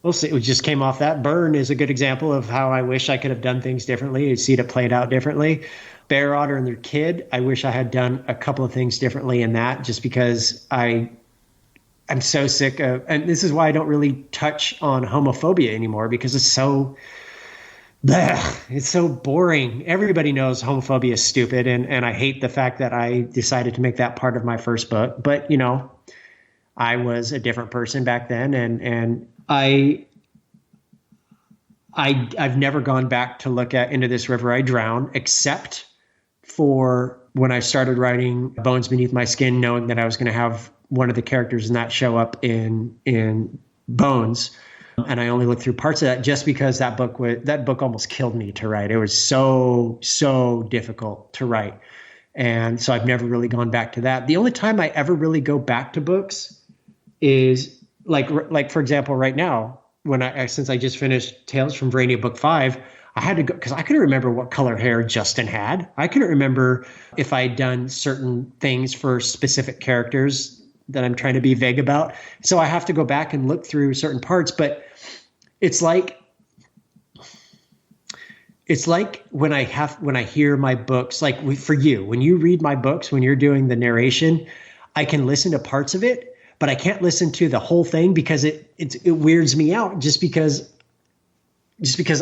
We'll see. We just came off that. Burn is a good example of how I wish I could have done things differently. You see it played out differently. Bear Otter and their kid, I wish I had done a couple of things differently in that, just because I'm so sick of, and this is why I don't really touch on homophobia anymore, because it's so boring. Everybody knows homophobia is stupid, and I hate the fact that I decided to make that part of my first book. But I was a different person back then, and I've never gone back to look at Into This River I Drown, except for when I started writing Bones Beneath My Skin, knowing that I was going to have one of the characters in that show up in Bones. And I only looked through parts of that just because that book almost killed me to write. It was so difficult to write. And so I've never really gone back to that. The only time I ever really go back to books is like for example, right now, since I just finished Tales from Verania Book 5, I had to go because I couldn't remember what color hair Justin had. I couldn't remember if I'd done certain things for specific characters that I'm trying to be vague about. So I have to go back and look through certain parts. But it's like when I hear my books, like for you, when you read my books, when you're doing the narration, I can listen to parts of it, but I can't listen to the whole thing because it weirds me out just because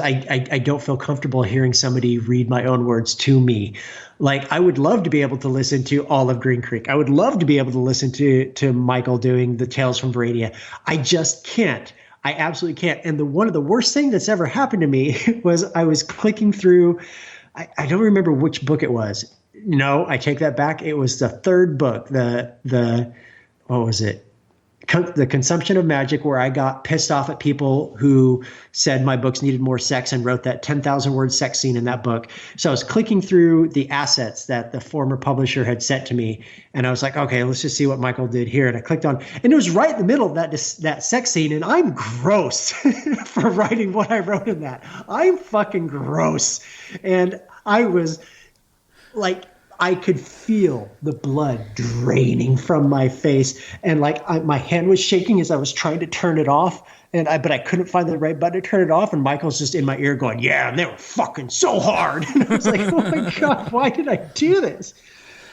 I don't feel comfortable hearing somebody read my own words to me. Like, I would love to be able to listen to all of Green Creek. I would love to be able to listen to Michael doing the Tales from Verania. I just can't. I absolutely can't. And one of the worst things that's ever happened to me was I was clicking through, I don't remember which book it was. No, I take that back. It was the third book, what was it? The Consumption of Magic, where I got pissed off at people who said my books needed more sex and wrote that 10,000 word sex scene in that book. So I was clicking through the assets that the former publisher had sent to me, and I was like, okay, let's just see what Michael did here. And I clicked on, and it was right in the middle of that sex scene, and I'm gross for writing what I wrote in that. I'm fucking gross. And I was like, I could feel the blood draining from my face, and like my hand was shaking as I was trying to turn it off, but I couldn't find the right button to turn it off. And Michael's just in my ear going, "Yeah, and they were fucking so hard." And I was like, "Oh my god, why did I do this?"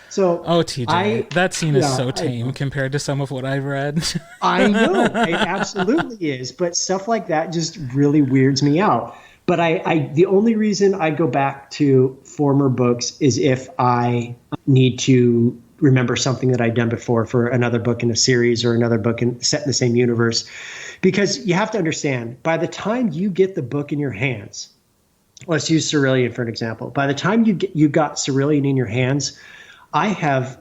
So, TJ, that scene is so tame compared to some of what I've read. I know, it absolutely is, but stuff like that just really weirds me out. But the only reason I go back to former books is if I need to remember something that I'd done before for another book in a series or another book set in the same universe. Because you have to understand, by the time you get the book in your hands, let's use Cerulean for an example. By the time you got Cerulean in your hands, I have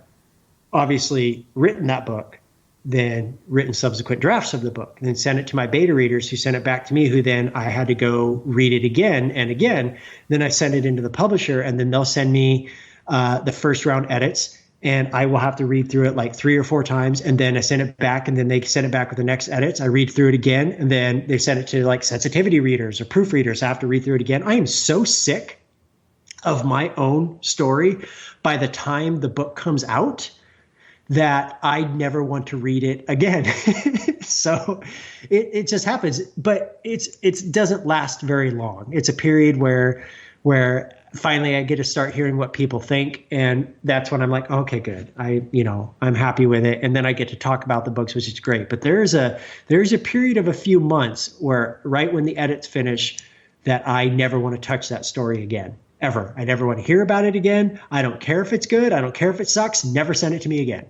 obviously written that book, then written subsequent drafts of the book, then sent it to my beta readers who sent it back to me, who then I had to go read it again and again. Then I send it into the publisher, and then they'll send me the first round edits, and I will have to read through it like 3 or 4 times, and then I send it back, and then they send it back with the next edits. I read through it again, and then they send it to like sensitivity readers or proofreaders. I have to read through it again. I am so sick of my own story by the time the book comes out that I never want to read it again. So it just happens, but it doesn't last very long. It's a period where finally I get to start hearing what people think. And that's when I'm like, okay, good. I'm happy with it. And then I get to talk about the books, which is great. But there's a period of a few months where right when the edits finish that I never want to touch that story again. Ever. I never want to hear about it again. I don't care if it's good. I don't care if it sucks. Never send it to me again.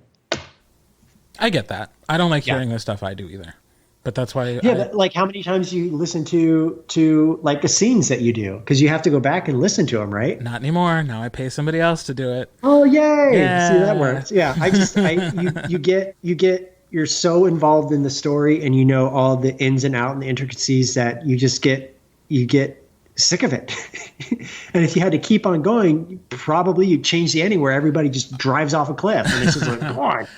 I get that. I don't like hearing the stuff I do either. But that's why. But like how many times you listen to like the scenes that you do? Because you have to go back and listen to them, right? Not anymore. Now I pay somebody else to do it. Oh, yay. Yeah. See, that works. Yeah. You're so involved in the story, and you know all the ins and outs and the intricacies that you get sick of it. And if you had to keep on going, probably you'd change the ending where everybody just drives off a cliff, and it's just like, God.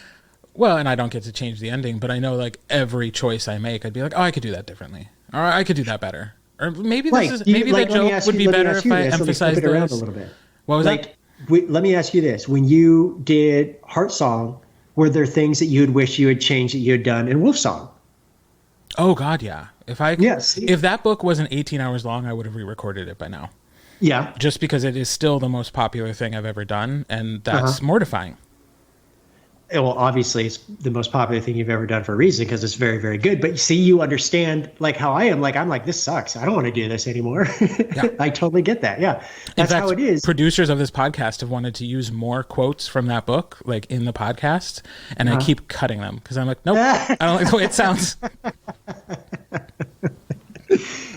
Well, and I don't get to change the ending, but I know like every choice I make, I'd be like, oh, I could do that differently, or I could do that better, or maybe the joke would be better if I emphasized this. Around a little bit. What was that? Let me ask you this: when you did Heart Song, were there things that you'd wish you had changed that you had done in Wolf Song? Oh God, yeah. If that book wasn't 18 hours long, I would have re-recorded it by now. Yeah. Just because it is still the most popular thing I've ever done, and that's mortifying. Well, obviously, it's the most popular thing you've ever done for a reason, because it's very, very good. But see, you understand like how I am. Like, I'm like, this sucks. I don't want to do this anymore. Yeah. I totally get that. Yeah. That's how it is. Producers of this podcast have wanted to use more quotes from that book, like in the podcast. And I keep cutting them because I'm like, nope, I don't like the way it sounds.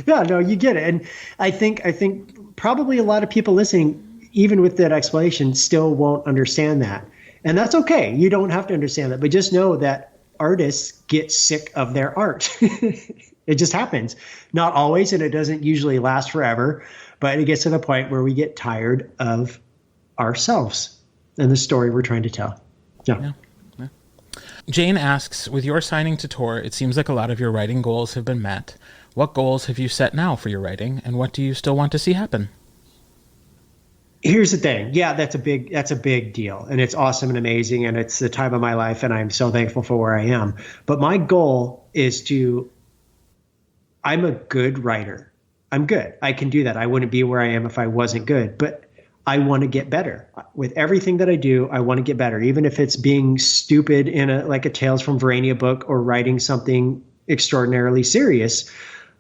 Yeah, no, you get it. And I think probably a lot of people listening, even with that explanation, still won't understand that. And that's okay. You don't have to understand that. But just know that artists get sick of their art. It just happens. Not always, and it doesn't usually last forever. But it gets to the point where we get tired of ourselves and the story we're trying to tell. Yeah. Jane asks, with your signing to Tor, it seems like a lot of your writing goals have been met. What goals have you set now for your writing, and what do you still want to see happen? Here's the thing. Yeah, that's a big deal, and it's awesome and amazing, and it's the time of my life, and I'm so thankful for where I am. But my goal is I'm a good writer. I'm good. I can do that. I wouldn't be where I am if I wasn't good, but I want to get better. With everything that I do, I want to get better, even if it's being stupid in a Tales from Verania book or writing something extraordinarily serious.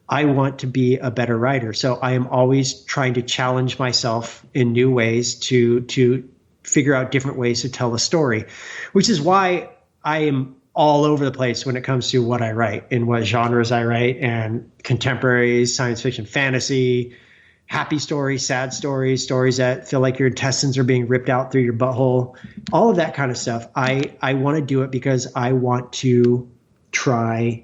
I want to be a better writer. So I am always trying to challenge myself in new ways to figure out different ways to tell a story, which is why I am all over the place when it comes to what I write and what genres I write, and contemporary, science fiction, fantasy, happy stories, sad stories, stories that feel like your intestines are being ripped out through your butthole, all of that kind of stuff. I want to do it because I want to try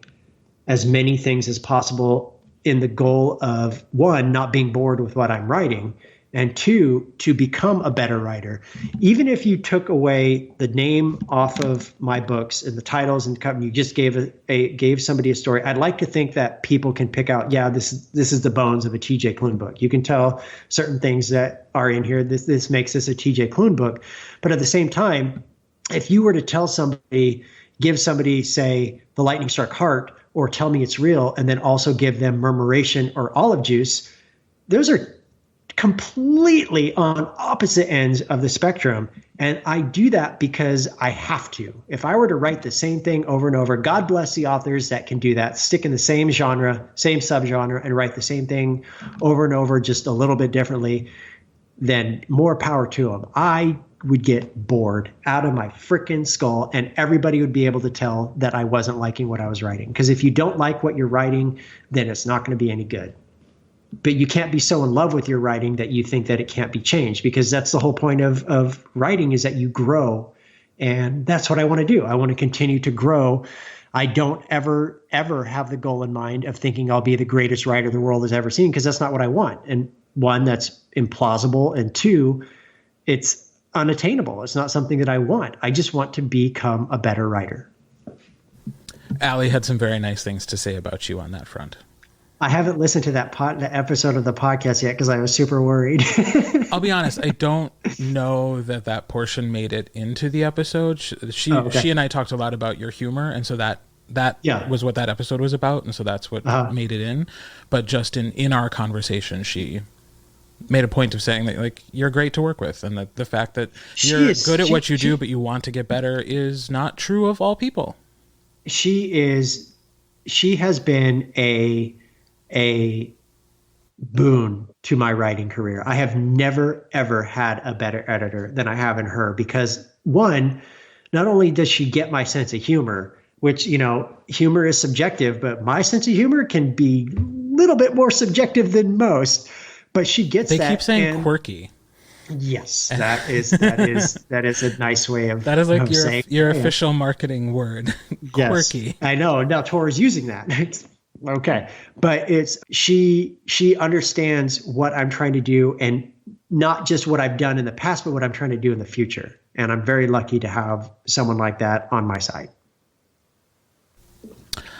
as many things as possible in the goal of, one, not being bored with what I'm writing, and two, to become a better writer. Even if you took away the name off of my books and the titles and you just gave somebody a story, I'd like to think that people can pick out, yeah, this is the bones of a TJ Klune book. You can tell certain things that are in here. This makes this a TJ Klune book. But at the same time, if you were to give somebody, say, The Lightning Struck Heart, or Tell Me It's Real, and then also give them Murmuration or Olive Juice, those are completely on opposite ends of the spectrum. And I do that because I have to. If I were to write the same thing over and over, God bless the authors that can do that, stick in the same genre, same subgenre, and write the same thing over and over, just a little bit differently, then more power to them. I would get bored out of my freaking skull, and everybody would be able to tell that I wasn't liking what I was writing. Because if you don't like what you're writing, then it's not going to be any good. But you can't be so in love with your writing that you think that it can't be changed, because that's the whole point of writing, is that you grow. And that's what I want to do. I want to continue to grow. I don't ever have the goal in mind of thinking I'll be the greatest writer the world has ever seen, because that's not what I want. And one, that's implausible. And two, it's unattainable. It's not something that I want. I just want to become a better writer. Allie had some very nice things to say about you on that front. I haven't listened to that episode of the podcast yet because I was super worried. I'll be honest, I don't know that portion made it into the episode. She and I talked a lot about your humor, and so that was what that episode was about, and so that's what made it in. But just in our conversation, she made a point of saying that, like, you're great to work with, and that the fact that you're good at what you do but you want to get better is not true of all people. She has been a boon to my writing career. I have never, ever had a better editor than I have in her, because one, not only does she get my sense of humor, which, humor is subjective, but my sense of humor can be a little bit more subjective than most, but she gets that. They keep saying quirky. Yes, that is a nice way of that is like your official marketing word. Quirky. Yes, I know. Now Tor's using that. Okay. But she understands what I'm trying to do, and not just what I've done in the past, but what I'm trying to do in the future. And I'm very lucky to have someone like that on my side.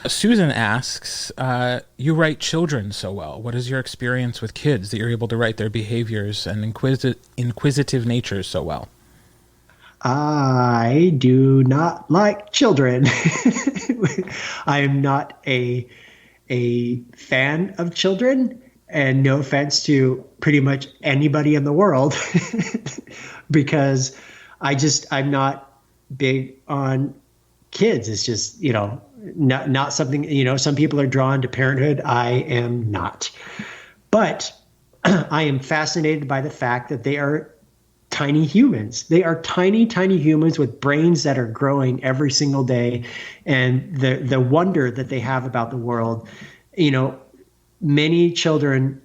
Susan asks, you write children so well. What is your experience with kids that you're able to write their behaviors and inquisitive natures so well? I do not like children. I am not a fan of children, and no offense to pretty much anybody in the world, because I'm not big on kids. It's just, not something, some people are drawn to parenthood. I am not. But I am fascinated by the fact that they are tiny humans. They are tiny, tiny humans with brains that are growing every single day. And the wonder that they have about the world, many children,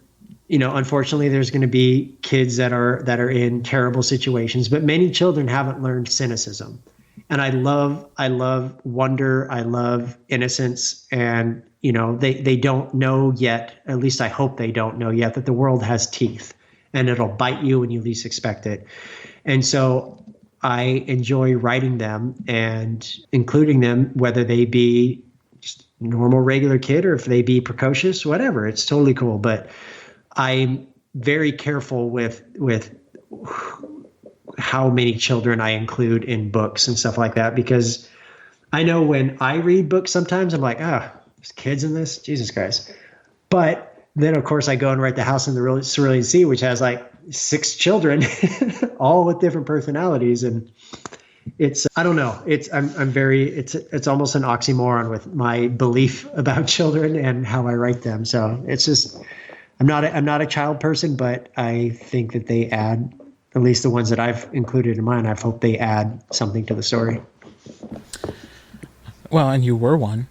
unfortunately there's going to be kids that are in terrible situations, but many children haven't learned cynicism. And I love wonder. I love innocence. And, they don't know yet, at least I hope they don't know yet, that the world has teeth and it'll bite you when you least expect it. And so I enjoy writing them and including them, whether they be just normal, regular kid, or if they be precocious, whatever, it's totally cool. But I'm very careful with how many children I include in books and stuff like that, because I know when I read books, sometimes I'm like, there's kids in this, Jesus Christ. But then, of course, I go and write The House in the Cerulean Sea, which has like 6 children, all with different personalities. And it's, I don't know, it's almost an oxymoron with my belief about children and how I write them. So it's just, I'm not a child person, but I think that they add, at least the ones that I've included in mine, I've hoped they add something to the story. Well, and you were one.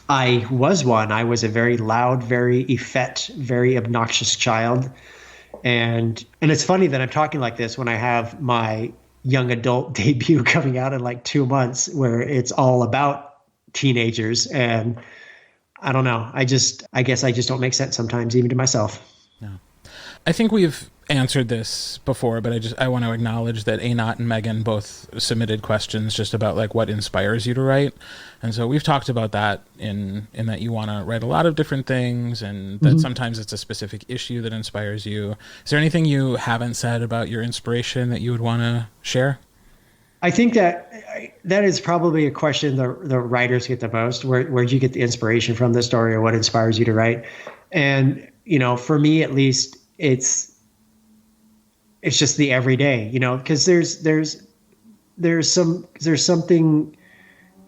I was one. I was a very loud, very effete, very obnoxious child. And it's funny that I'm talking like this when I have my young adult debut coming out in like 2 months, where it's all about teenagers. And I don't know. I guess I just don't make sense sometimes, even to myself. No. I think we've answered this before, but I want to acknowledge that Anat and Megan both submitted questions just about like what inspires you to write. And so we've talked about that in that you want to write a lot of different things, and that sometimes it's a specific issue that inspires you. Is there anything you haven't said about your inspiration that you would want to share? I think that is probably a question the writers get the most. Where'd you get the inspiration from the story, or what inspires you to write? And, for me at least, it's just the everyday, because there's something,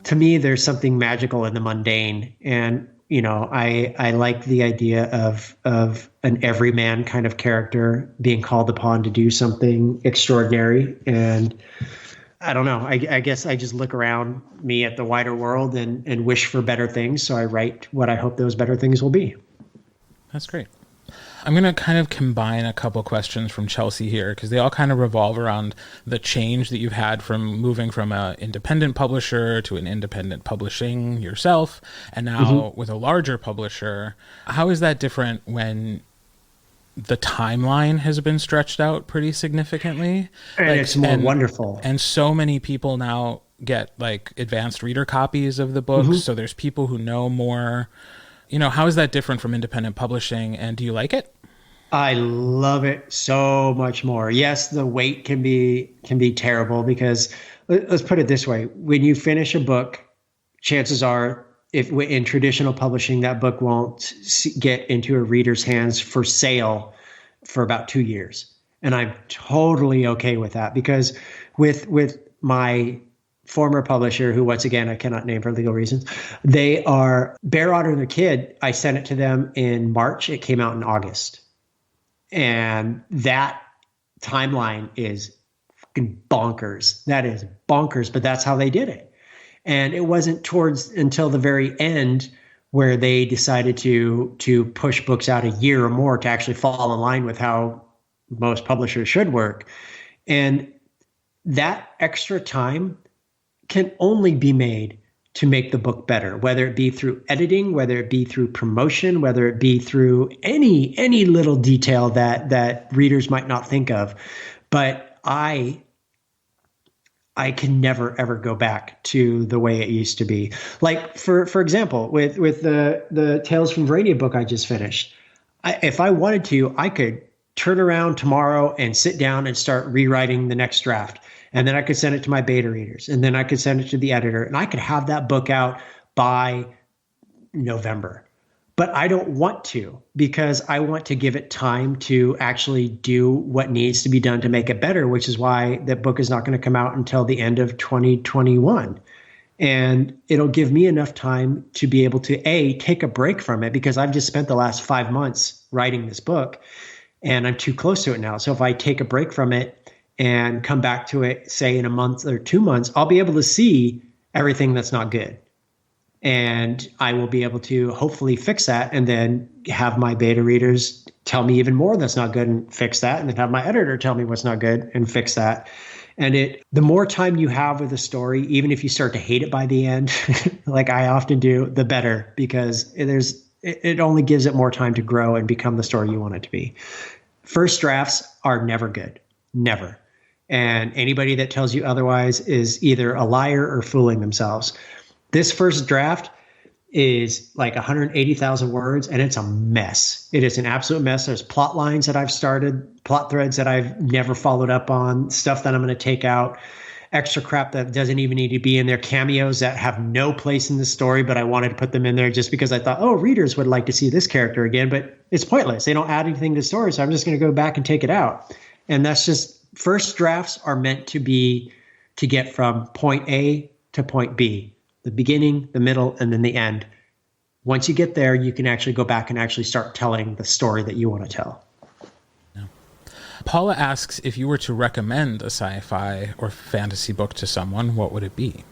to me, there's something magical in the mundane. And, I like the idea of an everyman kind of character being called upon to do something extraordinary. And I don't know, I guess I just look around me at the wider world and wish for better things. So I write what I hope those better things will be. That's great. I'm going to kind of combine a couple questions from Chelsea here, because they all kind of revolve around the change that you've had from moving from an independent publisher to an independent publishing yourself, and now with a larger publisher. How is that different when the timeline has been stretched out pretty significantly? And it's more wonderful. And so many people now get like advanced reader copies of the books. So there's people who know more. How is that different from independent publishing, and do you like it? I love it so much more. Yes, the wait can be terrible, because let's put it this way. When you finish a book, chances are, if in traditional publishing, that book won't get into a reader's hands for sale for about 2 years. And I'm totally okay with that, because with my former publisher, who once again, I cannot name for legal reasons, they are Bear Otter and the Kid. I sent it to them in March. It came out in August. And that timeline is fucking bonkers. That is bonkers, but that's how they did it. And it wasn't until the very end where they decided to push books out a year or more to actually fall in line with how most publishers should work. And that extra time can only be made to make the book better, whether it be through editing, whether it be through promotion, whether it be through any little detail that readers might not think of. But I can never ever go back to the way it used to be. Like for example, with the Tales from Verania book I just finished, if I wanted to, I could turn around tomorrow and sit down and start rewriting the next draft. And then I could send it to my beta readers, and then I could send it to the editor, and I could have that book out by November. But I don't want to, because I want to give it time to actually do what needs to be done to make it better, which is why that book is not going to come out until the end of 2021. And it'll give me enough time to be able to, take a break from it, because I've just spent the last 5 months writing this book, and I'm too close to it now. So if I take a break from it and come back to it, say in a month or 2 months, I'll be able to see everything that's not good. And I will be able to hopefully fix that, and then have my beta readers tell me even more that's not good and fix that, and then have my editor tell me what's not good and fix that. And the more time you have with a story, even if you start to hate it by the end, like I often do, the better, because it only gives it more time to grow and become the story you want it to be. First drafts are never good. Never. And anybody that tells you otherwise is either a liar or fooling themselves. This first draft is like 180,000 words, and it's a mess. It is an absolute mess. There's plot lines that I've started, plot threads that I've never followed up on, stuff that I'm going to take out, extra crap that doesn't even need to be in there, cameos that have no place in the story, but I wanted to put them in there just because I thought, readers would like to see this character again, but it's pointless. They don't add anything to the story, so I'm just going to go back and take it out. And that's just, first drafts are meant to get from point A to point B, the beginning, the middle, and then the end. Once you get there, you can actually go back and actually start telling the story that you want to tell. Yeah. Paula asks, if you were to recommend a sci-fi or fantasy book to someone, what would it be?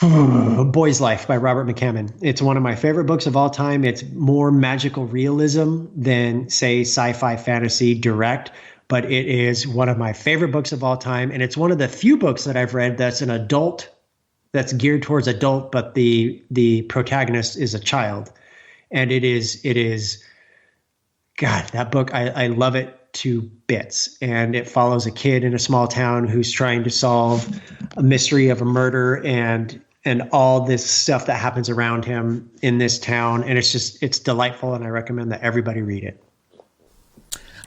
Boy's Life by Robert McCammon. It's one of my favorite books of all time. It's more magical realism than, say, sci-fi fantasy direct, but it is one of my favorite books of all time. And it's one of the few books that I've read that's an adult, that's geared towards adult, but the protagonist is a child. And it is God, that book, I love it to bits. And it follows a kid in a small town who's trying to solve a mystery of a murder and all this stuff that happens around him in this town. And it's delightful. And I recommend that everybody read it.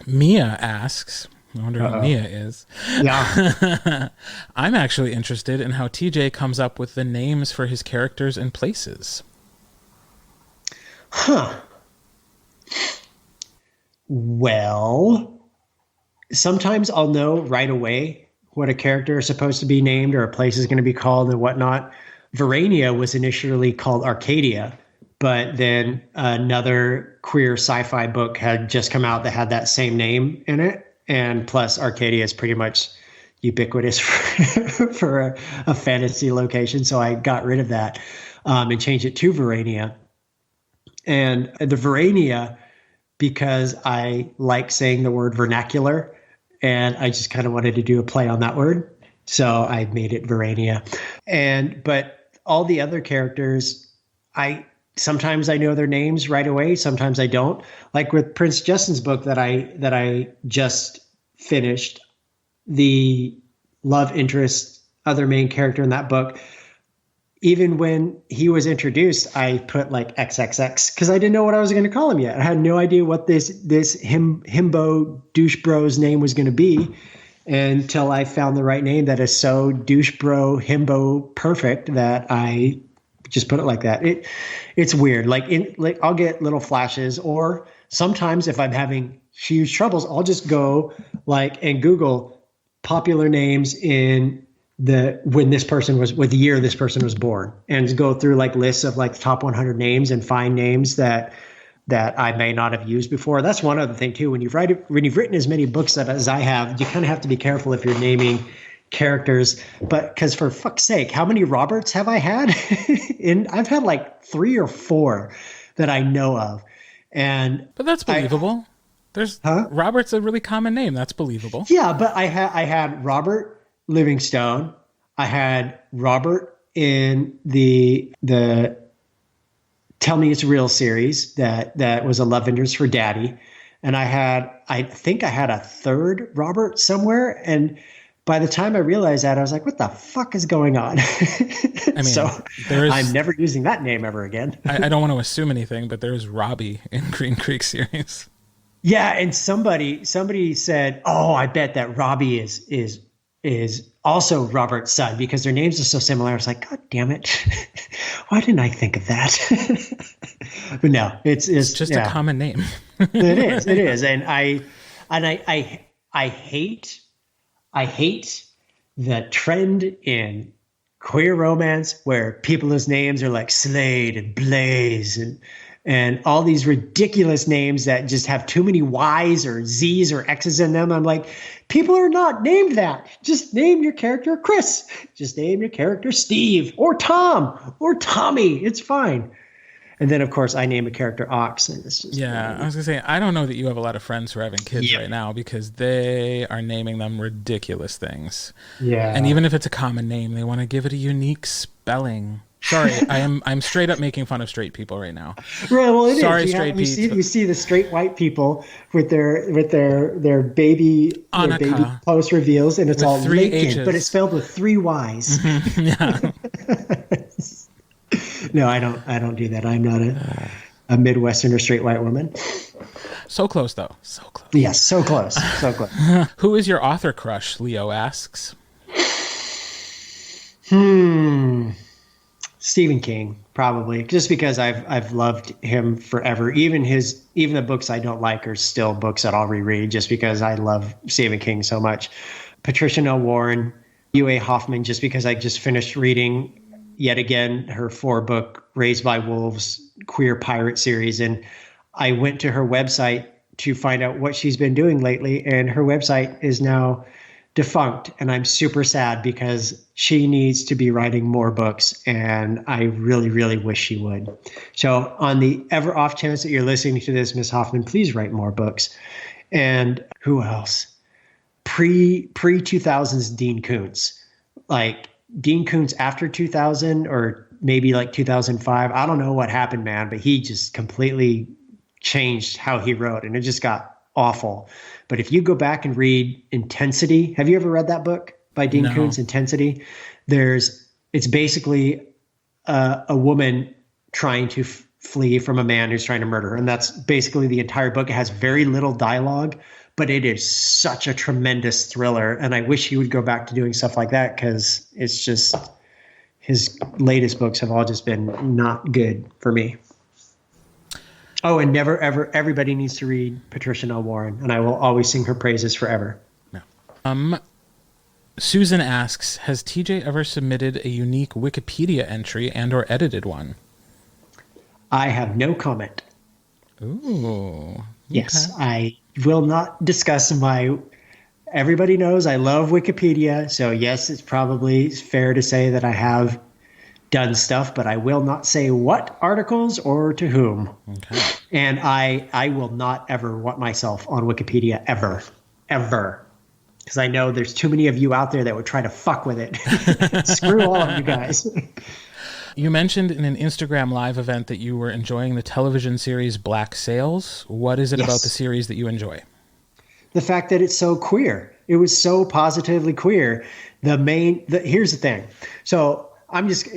Mia asks, I wonder who Mia is. Yeah. I'm actually interested in how TJ comes up with the names for his characters and places. Huh. Well, sometimes I'll know right away what a character is supposed to be named or a place is going to be called and whatnot. Verania was initially called Arcadia, but then another queer sci-fi book had just come out that had that same name in it. And plus, Arcadia is pretty much ubiquitous for a fantasy location. So I got rid of that and changed it to Verania. And the Verania, because I like saying the word vernacular, and I just kind of wanted to do a play on that word. So I made it Verania. But all the other characters, sometimes I know their names right away. Sometimes I don't. Like with Prince Justin's book that I just finished, the love interest, other main character in that book, even when he was introduced, I put like XXX because I didn't know what I was going to call him yet. I had no idea what this himbo douche bro's name was going to be until I found the right name that is so douche bro himbo perfect that I just put it like that. It's weird. Like I'll get little flashes, or sometimes if I'm having huge troubles, I'll just go and Google popular names in with the year this person was born, and go through lists of the top 100 names and find names that I may not have used before. That's one other thing too. When you've written as many books as I have, you kind of have to be careful if you're naming characters, but because for fuck's sake, how many Roberts have I had? And I've had 3 or 4 that I know of. But that's believable. Robert's a really common name. That's believable. Yeah, but I had Robert Livingstone. I had Robert in the Tell Me It's Real series that was a love interest for Daddy. And I think I had a third Robert somewhere. And by the time I realized that, I was like, what the fuck is going on? So I'm never using that name ever again. I don't want to assume anything, but there's Robbie in Green Creek series. Yeah, and somebody said, "Oh, I bet that Robbie is also Robert's son because their names are so similar." I was like, "God damn it! Why didn't I think of that?" But no, it's just a common name. It is, and I hate the trend in queer romance where people's names are like Slade and Blaze and all these ridiculous names that just have too many Y's or Z's or X's in them. I'm like, people are not named that. Just name your character Chris. Just name your character Steve or Tom or Tommy. It's fine. And then, of course, I name a character Ox. And it's just I was going to say, I don't know that you have a lot of friends who are having kids right now because they are naming them ridiculous things. Yeah. And even if it's a common name, they want to give it a unique spelling. Sorry, I'm straight up making fun of straight people right now. Right, well, it Sorry, is. straight people. You see the straight white people with their baby post reveals, and it's all Lincoln, but it's spelled with 3 Y's. Yeah. No, I don't do that. I'm not a Midwestern or straight white woman. So close, though. So close. Yes, so close. So close. Who is your author crush? Leo asks. Stephen King, probably, just because I've loved him forever. Even the books I don't like are still books that I'll reread just because I love Stephen King so much. Patricia Noll Warren, U.A. Hoffman, just because I just finished reading yet again her 4-book Raised by Wolves queer pirate series, and I went to her website to find out what she's been doing lately, and her website is now defunct, and I'm super sad because she needs to be writing more books, and I really, really wish she would. So on the ever off chance that you're listening to this, Miss Hoffman, please write more books. And who else? Pre-2000s Dean Koontz. Dean Koontz after 2000 or maybe 2005. I don't know what happened, man, but he just completely changed how he wrote, and it just got awful. But if you go back and read Intensity, have you ever read that book by Dean Koontz, Intensity? It's basically a woman trying to flee from a man who's trying to murder her. And that's basically the entire book. It has very little dialogue, but it is such a tremendous thriller. And I wish he would go back to doing stuff like that, because it's just, his latest books have all just been not good for me. Oh, and never, ever, everybody needs to read Patricia Noll Warren, and I will always sing her praises forever. No. Susan asks, has TJ ever submitted a unique Wikipedia entry and or edited one? I have no comment. Ooh. Okay. Yes, I will not discuss everybody knows I love Wikipedia. So yes, it's probably fair to say that I have done stuff, but I will not say what articles or to whom. Okay. And I will not ever want myself on Wikipedia ever. Because I know there's too many of you out there that would try to fuck with it. Screw all of you guys. You mentioned in an Instagram live event that you were enjoying the television series Black Sails. What is it about the series that you enjoy? The fact that it's so queer. It was so positively queer. Here's the thing. So I'm just,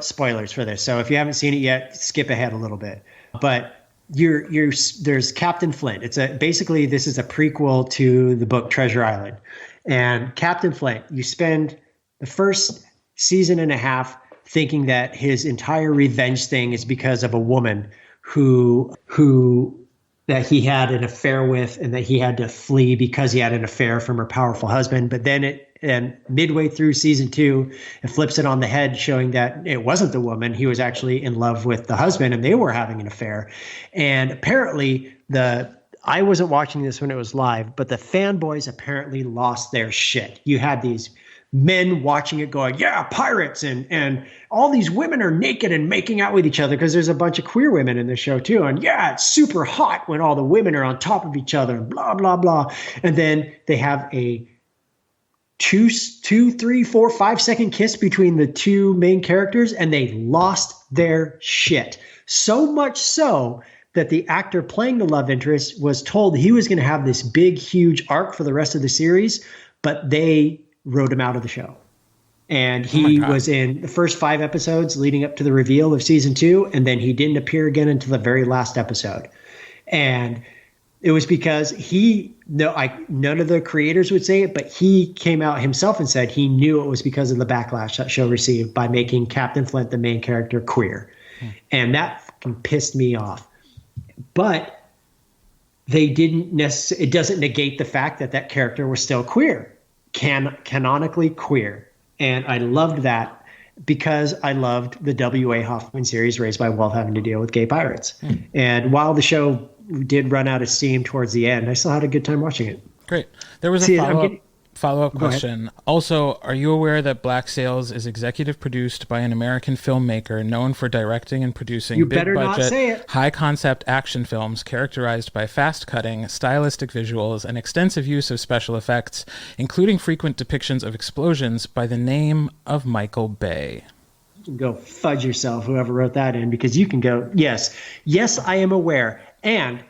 spoilers for this. So if you haven't seen it yet, skip ahead a little bit. But there's Captain Flint. Basically this is a prequel to the book Treasure Island. And Captain Flint, you spend the first season and a half thinking that his entire revenge thing is because of a woman who that he had an affair with, and that he had to flee because he had an affair from her powerful husband. But then midway through season 2, it flips it on the head, showing that it wasn't the woman. He was actually in love with the husband, and they were having an affair. And apparently I wasn't watching this when it was live, but the fanboys apparently lost their shit. You had these men watching it going, yeah, pirates, and all these women are naked and making out with each other, because there's a bunch of queer women in the show too. And yeah, it's super hot when all the women are on top of each other and blah, blah, blah. And then they have a 2, 3, 4, 5 second kiss between the two main characters, and they lost their shit. So much so that the actor playing the love interest was told he was going to have this big, huge arc for the rest of the series, but they wrote him out of the show. And he was in the first 5 episodes leading up to the reveal of season 2, and then he didn't appear again until the very last episode. And it was because none of the creators would say it, but he came out himself and said he knew it was because of the backlash that show received by making Captain Flint, the main character, queer. And that fucking pissed me off. But they didn't necessarily, it doesn't negate the fact that character was still queer, canonically queer. And I loved that, because I loved the W.A. Hoffman series, Raised by Wolf, having to deal with gay pirates. And while the show did run out of steam towards the end, I still had a good time watching it. Great. There was a follow-up question. Also, are you aware that Black Sails is executive produced by an American filmmaker known for directing and producing big-budget, high-concept action films characterized by fast-cutting, stylistic visuals, and extensive use of special effects, including frequent depictions of explosions, by the name of Michael Bay? Go fudge yourself, whoever wrote that in, because you can go, yes, I am aware. And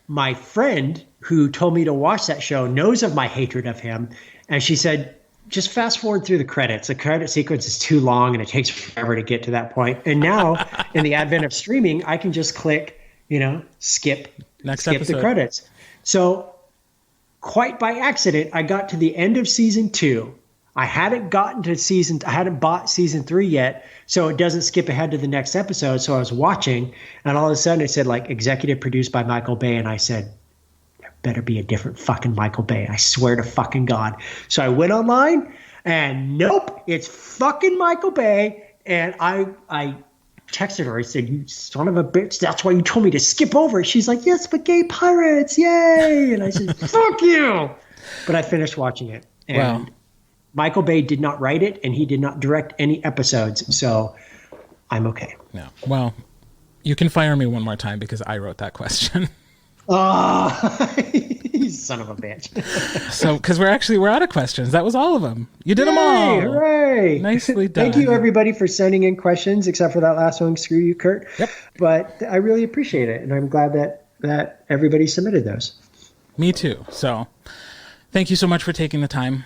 my friend who told me to watch that show knows of my hatred of him. And she said, just fast forward through the credits. The credit sequence is too long and it takes forever to get to that point. And now in the advent of streaming, I can just click, skip the credits. So quite by accident, I got to the end of season 2. I hadn't bought season 3 yet, so it doesn't skip ahead to the next episode. So I was watching, and all of a sudden it said executive produced by Michael Bay, and I said, there better be a different fucking Michael Bay. I swear to fucking God. So I went online, and nope, it's fucking Michael Bay. And I texted her. I said, you son of a bitch, that's why you told me to skip over it. She's like, yes, but gay pirates, yay. And I said, fuck you. But I finished watching it. And wow. Michael Bay did not write it, and he did not direct any episodes, so I'm okay. No. Well, you can fire me one more time because I wrote that question. Oh, you son of a bitch. So, because we're out of questions. That was all of them. You did them all. Hooray. Nicely done. Thank you, everybody, for sending in questions, except for that last one. Screw you, Kirt. Yep. But I really appreciate it, and I'm glad that that everybody submitted those. Me too. So thank you so much for taking the time.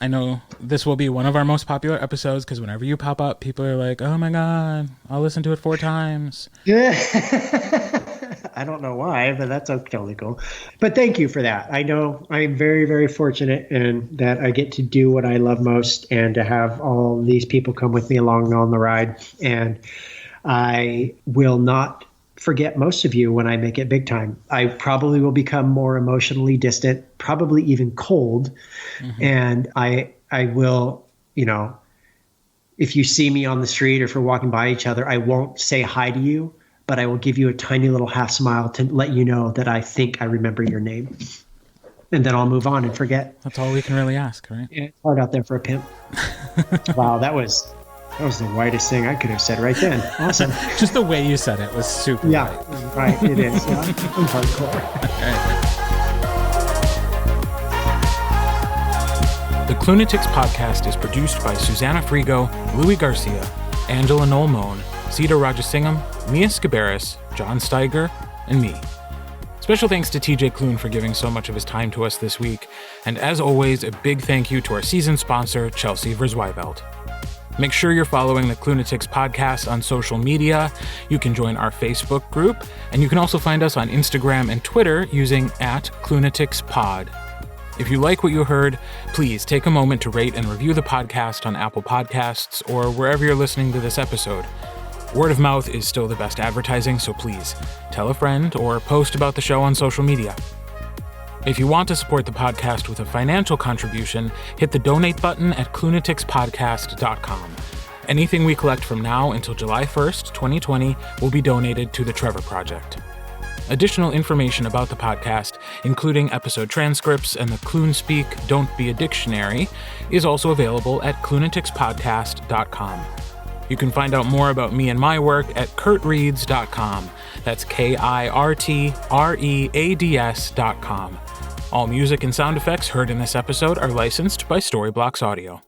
I know this will be one of our most popular episodes because whenever you pop up, people are like, oh my God, I'll listen to it 4 times. Yeah. I don't know why, but that's totally cool. But thank you for that. I know I'm very, very fortunate in that I get to do what I love most and to have all these people come with me along on the ride. And I will not forget most of you when I make it big time. I probably will become more emotionally distant, probably even cold. Mm-hmm. And I will, if you see me on the street or if we're walking by each other, I won't say hi to you, but I will give you a tiny little half smile to let you know that I think I remember your name. And then I'll move on and forget. That's all we can really ask, right? Yeah, it's hard out there for a pimp. Wow, that was the whitest thing I could have said right then. Awesome. Just the way you said it was super white. Right, it is. Yeah, I'm hardcore. The Klunatics podcast is produced by Susannah Frigo, Louis Garcia, Angela Noll Mohn, Sita Rajasingham, Mia Sciberras, John Steiger, and me. Special thanks to TJ Klune for giving so much of his time to us this week, and as always, a big thank you to our season sponsor, Chelsea Verzweivelt. Make sure you're following the Klunatics podcast on social media. You can join our Facebook group, and you can also find us on Instagram and Twitter using @KlunaticsPod. If you like what you heard, please take a moment to rate and review the podcast on Apple Podcasts or wherever you're listening to this episode. Word of mouth is still the best advertising, so please tell a friend or post about the show on social media. If you want to support the podcast with a financial contribution, hit the donate button at Klunaticspodcast.com. Anything we collect from now until July 1st, 2020 will be donated to the Trevor Project. Additional information about the podcast, including episode transcripts and the Klune Speak Don't Be a Dictionary, is also available at Klunaticspodcast.com. You can find out more about me and my work at KirtReads.com. That's KirtReads.com. All music and sound effects heard in this episode are licensed by Storyblocks Audio.